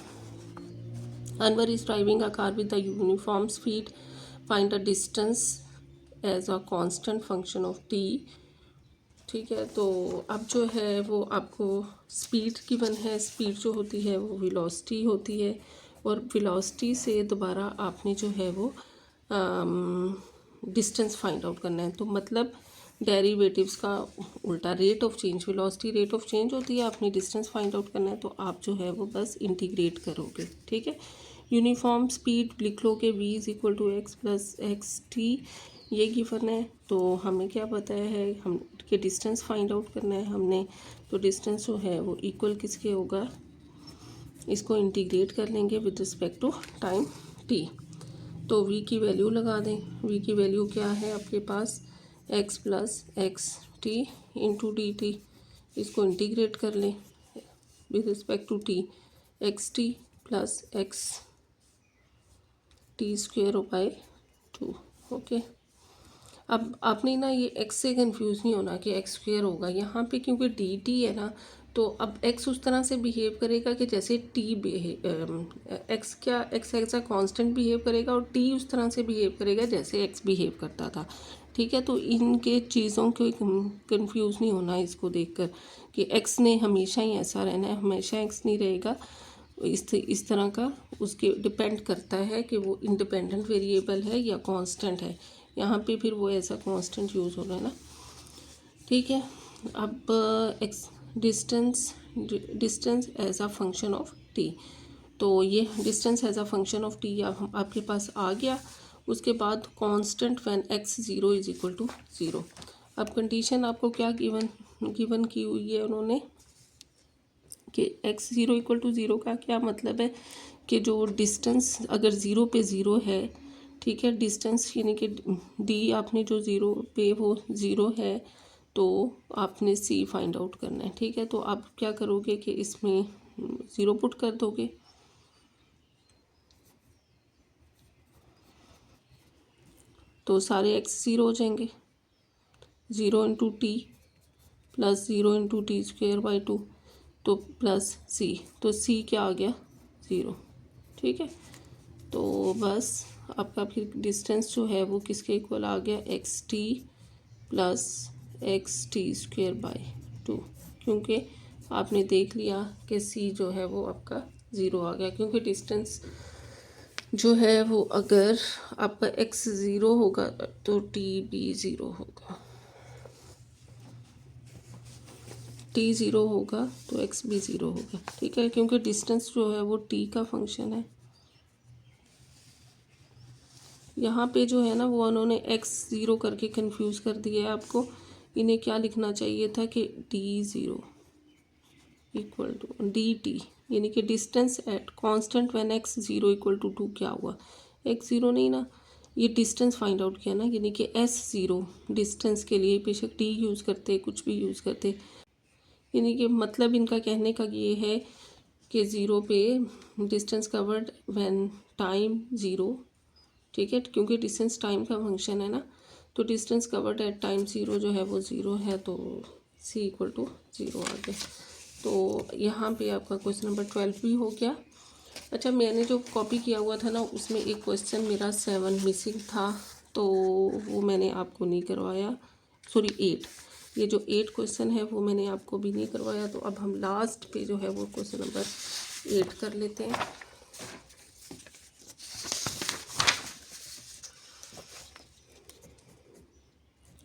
Anwar is driving a car with the uniform speed, find a distance as a constant function of T. ठीक है, तो अब जो है वो आपको स्पीड गिवन है। स्पीड जो होती है वो वेलोसिटी होती है और वेलोसिटी से दोबारा आपने जो है वो डिस्टेंस फाइंड आउट करना है। तो मतलब डेरिवेटिव्स का उल्टा, rate of change, velocity rate of change होती है, आपने डिस्टेंस फाइंड आउट करना है तो आप जो है वो बस इंटीग्रेट करोगे। ठीक है, यूनिफॉर्म स्पीड लिख लो कि v is equal to X plus X T, ये गिवन है। तो हमें क्या पता है, हम के डिस्टेंस फाइंड आउट करना है हमने। तो डिस्टेंस जो है वो इक्वल किसके होगा, इसको इंटीग्रेट कर लेंगे with respect to time t। तो v की वैल्यू लगा दें। v की वैल्यू क्या है आपके पास x plus X T into D T, इसको इंटीग्रेट कर लें with respect to t, X T plus X T square by 2। Okay, अब आपने ना ये x से कंफ्यूज नहीं होना कि x स्क्वेयर होगा यहाँ पे, क्योंकि डी टी है ना, तो अब x उस तरह से बिहेव करेगा कि जैसे t x क्या x as a constant behave करेगा और t उस तरह से बिहेव करेगा जैसे x बिहेव करता था। ठीक है, तो इनके चीज़ों को कंफ्यूज नहीं होना इसको देखकर कि x ने हमेशा ही ऐसा रहना है, हमेशा x नहीं रहेगा। इस तरह का उसके डिपेंड करता है कि वो इंडिपेंडेंट वेरिएबल है या कांस्टेंट है। यहाँ पे फिर वो ऐसा कांस्टेंट यूज़ हो रहा है ना। ठीक है, अब X distance as a function of T, तो ये distance as a function of T आपके पास आ गया। उसके बाद constant when x 0 is equal to 0। अब कंडीशन आपको क्या गिवन की हुई है उन्होंने कि x 0 इक्वल टू 0 का क्या मतलब है कि जो डिस्टेंस अगर 0 पे 0 है, ठीक है, डिस्टेंस यानी कि डी आपने जो 0 पे वो 0 है तो आपने सी फाइंड आउट करना है। ठीक है, तो आप क्या करोगे कि इसमें 0 पुट कर दोगे, तो सारे x 0 हो जाएंगे, 0 into T plus 0 into T square by 2, तो प्लस सी, तो सी क्या आ गया 0। ठीक है, तो बस आपका फिर डिस्टेंस जो है वो किसके इक्वल आ गया x T plus X T square by 2, क्योंकि आपने देख लिया कि सी जो है वो आपका ज़ीरो आ गया, क्योंकि डिस्टेंस जो है वो अगर आपका एक्स ज़ीरो होगा तो टी भी ज़ीरो होगा, टी ज़ीरो होगा तो एक्स भी ज़ीरो होगा। ठीक है, क्योंकि डिस्टेंस जो है वो टी का फंक्शन है। यहाँ पे जो है ना वो उन्होंने एक्स ज़ीरो करके कंफ्यूज कर दिया है आपको। इन्हें क्या लिखना चाहिए था कि D zero equal to D T, यानी कि distance at constant when X zero equal to two. क्या हुआ, एक्स ज़ीरो नहीं ना, ये डिस्टेंस फाइंड आउट किया ना, यानी कि एस ज़ीरो डिस्टेंस के लिए बेशक टी यूज़ करते कुछ भी यूज़ करते, यानी कि मतलब इनका कहने का ये है कि ज़ीरो पे distance covered when time zero. ठीक है, क्योंकि डिस्टेंस टाइम का फंक्शन है ना, तो distance covered at time zero जो है वो ज़ीरो है, तो सी इक्वल टू ज़ीरो आ गया। तो यहाँ पे आपका क्वेश्चन नंबर 12 भी हो गया। अच्छा, मैंने जो कॉपी किया हुआ था ना उसमें एक क्वेश्चन मेरा 7 मिसिंग था, तो वो मैंने आपको नहीं करवाया, सॉरी 8। ये जो 8 क्वेश्चन है वो मैंने आपको भी नहीं करवाया। तो अब हम लास्ट पे जो है वो क्वेश्चन नंबर 8 कर लेते हैं।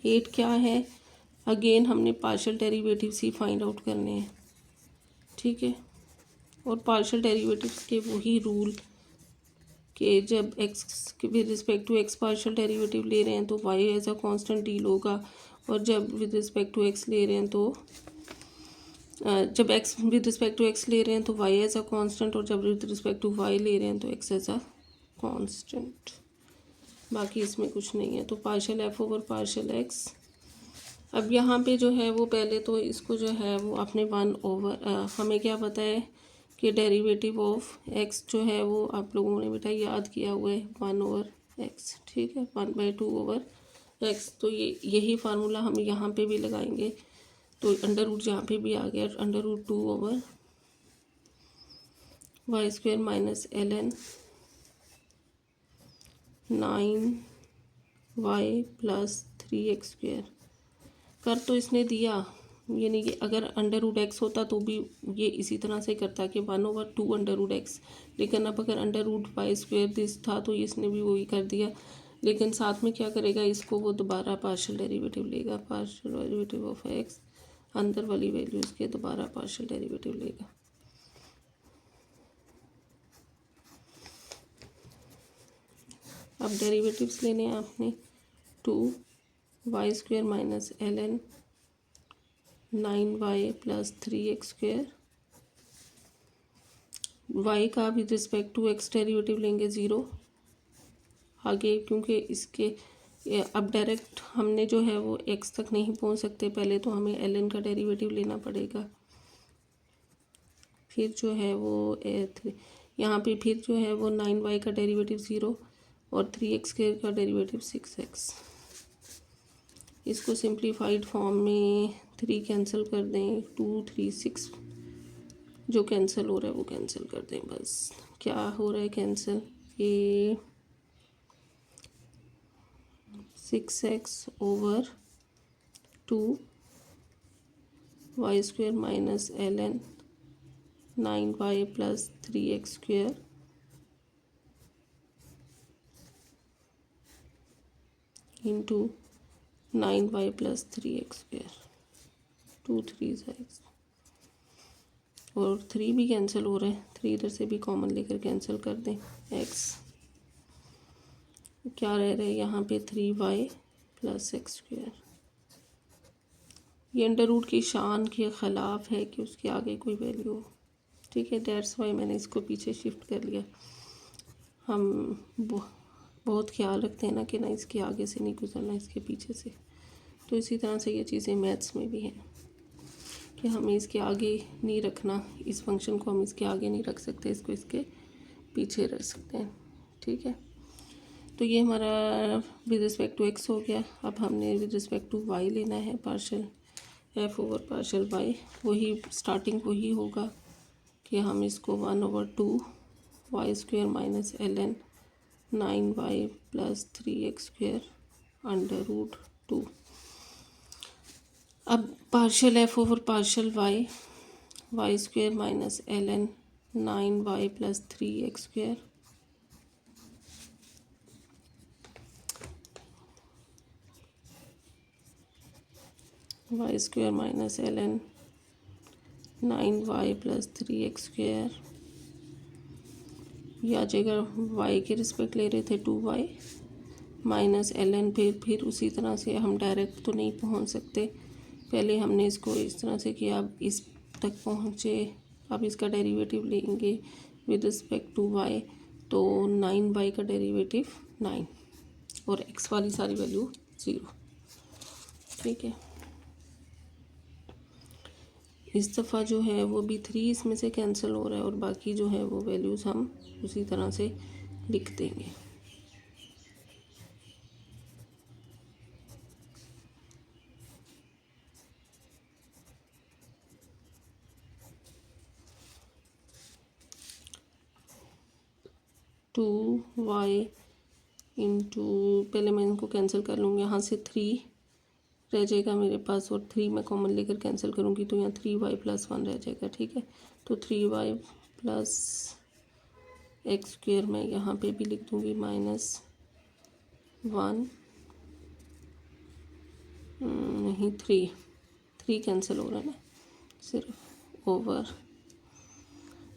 एट क्या है, अगेन हमने पार्शियल डेरिवेटिव्स ही फाइंड आउट करने हैं। ठीक है, और पार्शियल डेरिवेटिव्स के वही रूल कि जब X with respect to X partial derivative ले रहे हैं तो Y as a constant deal होगा, और जब विद रिस्पेक्ट टू एक्स ले रहे हैं तो जब X with respect to X ले रहे हैं तो वाई एज अ कांस्टेंट, और जब विद रिस्पेक्ट टू वाई ले रहे हैं तो एक्स एज अ कांस्टेंट। बाकी इसमें कुछ नहीं है। तो partial F over partial x. अब यहाँ पे जो है वो पहले तो इसको जो है वो आपने वन ओवर, हमें क्या पता है कि डेरिवेटिव ऑफ एक्स जो है वो आप लोगों ने बेटा याद किया हुआ है 1/x। ठीक है, 1/2/x। तो ये यही फार्मूला हम यहाँ पे भी लगाएंगे। तो अंडर रूट जहाँ पे भी आ गया, under root 2/y² minus ln 9y plus 3x²। कर तो इसने दिया, यानी कि अगर अंडर रूट एक्स होता तो भी ये इसी तरह से करता कि 1/2 अंडर रूट एक्स, लेकिन अब अगर अंडर रूट y² दिस था तो इसने भी वही कर दिया। लेकिन साथ में क्या करेगा, इसको वो दोबारा पार्शियल डेरिवेटिव लेगा, पार्शियल डेरिवेटिव ऑफ एक्स, अंदर वाली वैल्यूज़ के दोबारा पार्शियल डेरिवेटिव लेगा। अब डेरिवेटिव्स लेने हैं आपने 2y² minus ln 9y plus 3x²। y का with respect to X derivative लेंगे 0 आगे, क्योंकि इसके अब डायरेक्ट हमने जो है वो x तक नहीं पहुंच सकते, पहले तो हमें ln का डेरिवेटिव लेना पड़ेगा। फिर जो है वो यहाँ पे फिर जो है वो 9y का डेरिवेटिव 0 और 3x² का डेरिवेटिव 6x। इसको सिंप्लीफाइड फॉर्म में 3 कैंसिल कर दें, 2 3 6 जो कैंसिल हो रहा है वो कैंसिल कर दें। बस क्या हो रहा है कैंसिल, ये 6x over 2y² minus ln 9y plus 3x² into 9y plus 3x²। 2 3 x और 3 भी कैंसिल हो रहा है, 3 इधर से भी कॉमन लेकर कैंसिल कर दें। x क्या रह रहा है यहाँ पे 3y प्लस x²। ये अंडर रूट की शान के ख़िलाफ़ है कि उसके आगे कोई वैल्यू हो। ठीक है, डेट्स वाई मैंने इसको पीछे शिफ्ट कर लिया। हम बहुत ख्याल रखते हैं ना कि ना इसके आगे से नहीं गुजरना, इसके पीछे से। तो इसी तरह से ये चीज़ें मैथ्स में भी हैं कि हमें इसके आगे नहीं रखना, इस फंक्शन को हम इसके आगे नहीं रख सकते, इसको इसके पीछे रख सकते हैं। ठीक है, तो ये हमारा विद रिस्पेक्ट टू एक्स हो गया। अब हमने विद रिस्पेक्ट टू वाई लेना है, partial F over partial Y. वही स्टार्टिंग वही होगा कि हम इसको 1/2y² minus ln 9y plus 3x² under root 2। अब partial F over partial Y, Y square minus ln 9y plus 3x square Y square minus ln 9y plus 3x square, ये आ जाएगा y के रिस्पेक्ट ले रहे थे 2y minus ln, फिर उसी तरह से हम डायरेक्ट तो नहीं पहुंच सकते, पहले हमने इसको इस तरह से किया, अब इस तक पहुंचे, अब इसका डेरिवेटिव लेंगे विद रिस्पेक्ट टू y, तो 9y का डेरिवेटिव 9 और x वाली सारी वैल्यू 0। ठीक है, इस दफ़ा जो है वो भी 3 इसमें से कैंसिल हो रहा है और बाकी जो है वो वैल्यूज़ हम उसी तरह से लिख देंगे। टू वाई इंटू, पहले मैं इनको कैंसिल कर लूँगी, यहाँ से 3 रह जाएगा मेरे पास और 3 मैं कॉमन लेकर कैंसिल करूँगी तो यहाँ 3y प्लस 1 रह जाएगा। ठीक है, तो 3y प्लस एक्स स्क्वेयर मैं यहाँ पे भी लिख दूँगी -1 नहीं 3 कैंसिल हो रहा है ना, सिर्फ ओवर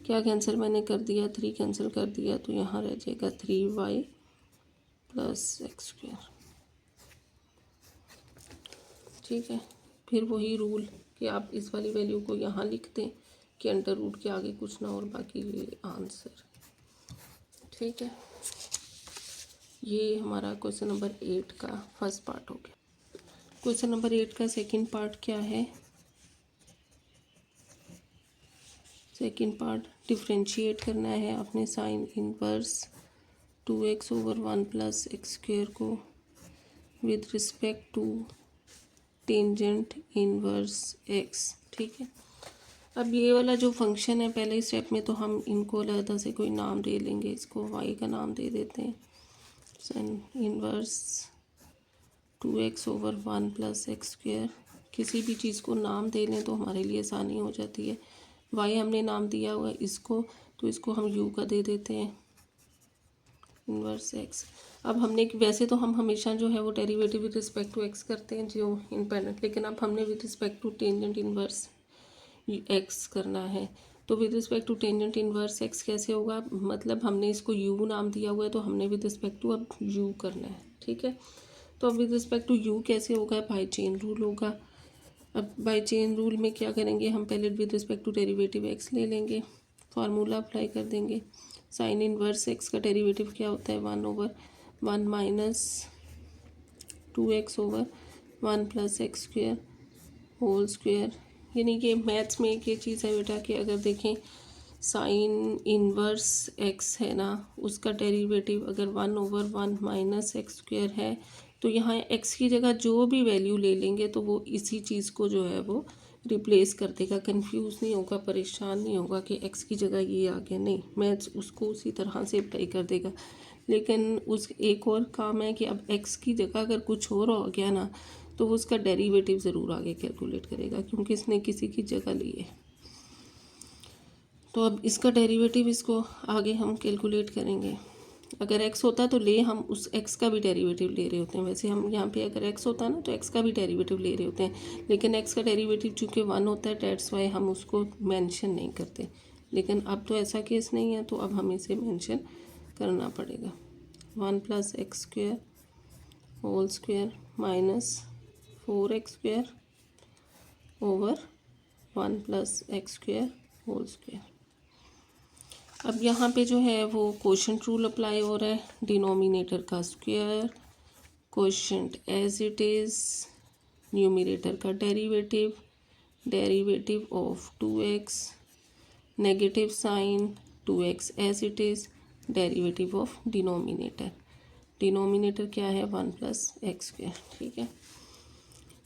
क्या कैंसिल मैंने कर दिया, 3 कैंसिल कर दिया, तो यहाँ रह जाएगा 3y प्लस एक्स स्क्वेयर। ठीक है, फिर वही रूल कि आप इस वाली वैल्यू को यहाँ लिख दें कि अंडर रूट के आगे कुछ ना और बाकी ये आंसर। ठीक है, ये हमारा क्वेश्चन नंबर 8 का फर्स्ट पार्ट हो गया। क्वेश्चन नंबर 8 का सेकंड पार्ट क्या है? सेकंड पार्ट डिफ्रेंशिएट करना है अपने sine inverse 2x over 1 plus X square को with respect to tangent inverse x। ठीक है, अब ये वाला जो फंक्शन है पहले स्टेप में तो हम इनको अलग से कोई नाम दे लेंगे, इसको y का नाम दे देते हैं, sign inverse 2x over 1 plus X square. किसी भी चीज़ को नाम दे लें तो हमारे लिए आसानी हो जाती है। y हमने नाम दिया हुआ है इसको, तो इसको हम u का दे देते हैं इनवर्स x। अब हमने वैसे तो हम हमेशा जो है वो derivative with respect to x करते हैं जो इंडिपेंडेंट, लेकिन अब हमने with respect to tangent inverse x करना है। तो with respect to tangent inverse x कैसे होगा, मतलब हमने इसको u नाम दिया हुआ है तो हमने विद रिस्पेक्ट टू अब u करना है। ठीक है, तो अब विद रिस्पेक्ट टू u कैसे होगा, बाय चेन रूल होगा। अब बाय चेन रूल में क्या करेंगे, हम पहले with respect to derivative x ले लेंगे, फार्मूला अप्लाई कर देंगे। साइन इनवर्स x का डेरिवेटिव क्या होता है, 1 over 1 minus 2x over 1 plus X square whole square. यानी कि मैथ्स में एक ये चीज़ है बेटा कि अगर देखें साइन इनवर्स x है ना, उसका डेरिवेटिव अगर 1 ओवर 1 माइनस एक्स स्क्वेयर है तो यहाँ x की जगह जो भी वैल्यू ले लेंगे तो वो इसी चीज़ को जो है वो रिप्लेस कर देगा, कंफ्यूज नहीं होगा, परेशान नहीं होगा कि x की जगह ये आ गया, नहीं, मैथ्स उसको उसी तरह से अप्लाई कर देगा। लेकिन उस एक और काम है कि अब x की जगह अगर कुछ और हो गया ना तो वो उसका डेरिवेटिव ज़रूर आगे कैलकुलेट करेगा क्योंकि इसने किसी की जगह ली है। तो अब इसका डेरिवेटिव इसको आगे हम कैलकुलेट करेंगे। अगर x होता तो ले हम उस x का भी डेरिवेटिव ले रहे होते हैं, वैसे हम यहाँ पे अगर x होता ना तो x का भी डेरिवेटिव ले रहे होते हैं, लेकिन x का डेरिवेटिव चूँकि 1 होता है डेट्स वाई हम उसको मेंशन नहीं करते। लेकिन अब तो ऐसा केस नहीं है तो अब हमें इसे मेंशन करना पड़ेगा। 1 plus X square whole square minus 4x square over 1 plus X square whole square. अब यहाँ पे जो है वो क्वोशंट रूल अप्लाई हो रहा है, डिनोमिनेटर का square, quotient as it is, numerator का derivative, derivative of 2x, negative sine 2x as it is, derivative of denominator, denominator क्या है 1 प्लस एक्स स्क्वायर। ठीक है,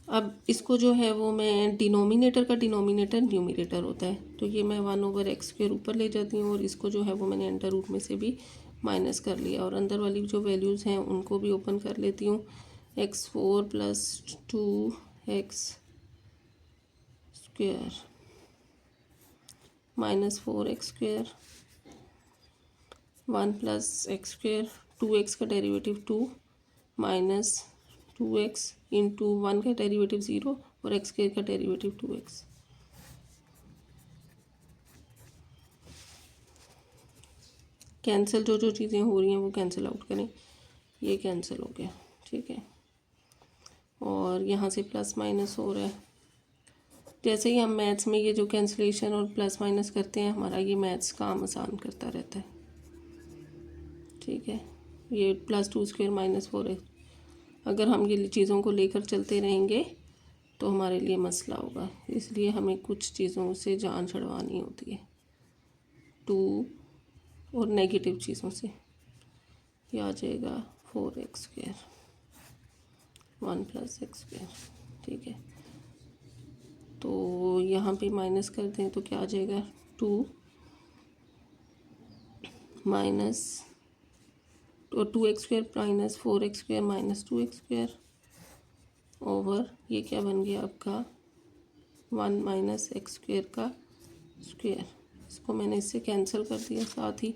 अब इसको जो है वो मैं डिनोमिनेटर का डिनोमिनेटर न्यूमरेटर होता है तो ये मैं 1 ओवर एक्स स्क्वायर ऊपर ले जाती हूँ और इसको जो है वो मैंने अंडर रूट में से भी माइनस कर लिया और अंदर वाली जो वैल्यूज़ हैं उनको भी ओपन कर लेती हूँ। x4 plus 2x square minus 4x², 1 + x², 2x का डेरिवेटिव 2 माइनस 2x इंटू 1 का डेरिवेटिव 0 और x² का डेरिवेटिव 2x। कैंसिल, जो चीज़ें हो रही हैं वो कैंसिल आउट करें, ये कैंसिल हो गया, ठीक है। और यहाँ से प्लस माइनस हो रहा है। जैसे ही हम मैथ्स में ये जो कैंसिलेशन और प्लस माइनस करते हैं, हमारा ये मैथ्स काम आसान करता रहता है, ठीक है। ये +2² माइनस 4x, अगर हम ये चीज़ों को लेकर चलते रहेंगे तो हमारे लिए मसला होगा, इसलिए हमें कुछ चीज़ों से जान छुड़वानी होती है, 2 और नेगेटिव चीज़ों से। ये आ जाएगा 4x², 1 + x², ठीक है। तो यहाँ पे माइनस कर दें तो क्या आ जाएगा, 2 minus 2x² minus 4x² minus 2x² over ये क्या बन गया आपका 1 माइनस x² का स्क्वायर। इसको मैंने इससे कैंसिल कर दिया साथ ही।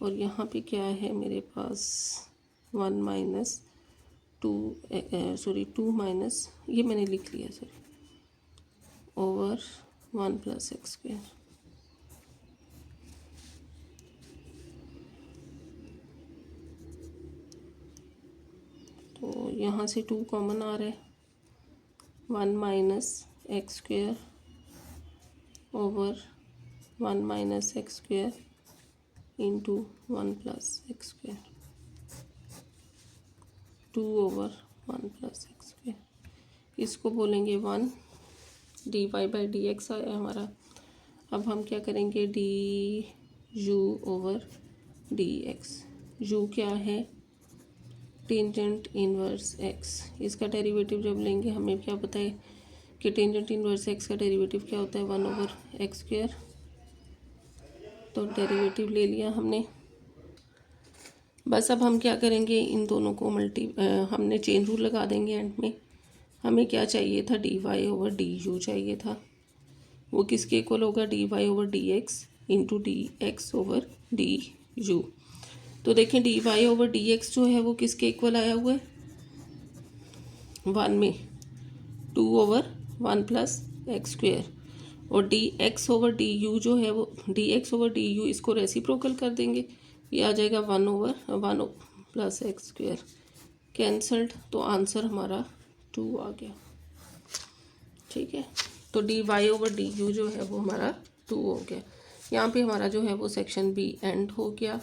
और यहाँ पे क्या है मेरे पास 1 माइनस 2 माइनस, ये मैंने लिख लिया सॉरी, ओवर 1 + x²। तो यहाँ से 2 कॉमन आ रहा है, 1 minus x² over 1 minus x² into 1 + x², 2 over 1 + x²। इसको बोलेंगे 1, dy/dx आया हमारा। अब हम क्या करेंगे, du ओवर dx। u क्या है, टेंजेंट इनवर्स x। इसका डेरिवेटिव जब लेंगे हमें क्या पता है कि टेंजेंट इनवर्स x का डेरिवेटिव क्या होता है, 1 ओवर x²। तो डेरिवेटिव ले लिया हमने। बस अब हम क्या करेंगे, इन दोनों को हमने चेन रूल लगा देंगे एंड में। हमें क्या चाहिए था, dy ओवर du चाहिए था। वो किसके इक्वल होगा, dy over dx into dx over du। तो देखें dy ओवर dx जो है वो किसके इक्वल आया हुआ है, 1 में 2 ओवर 1 + x²। और dx ओवर du जो है वो dx ओवर du, इसको रेसिप्रोकल कर देंगे, ये आ जाएगा 1 ओवर 1 + x²। कैंसल्ड, तो आंसर हमारा 2 आ गया, ठीक है। तो dy ओवर du जो है वो हमारा 2 हो गया। यहाँ पे हमारा जो है वो सेक्शन बी एंड हो गया।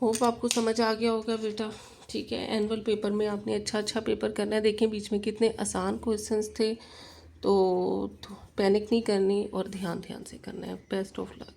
होप आपको समझ आ गया होगा बेटा, ठीक है। एनुअल पेपर में आपने अच्छा पेपर करना है। देखें बीच में कितने आसान क्वेश्चंस थे, तो पैनिक नहीं करनी और ध्यान से करना है। Best of luck.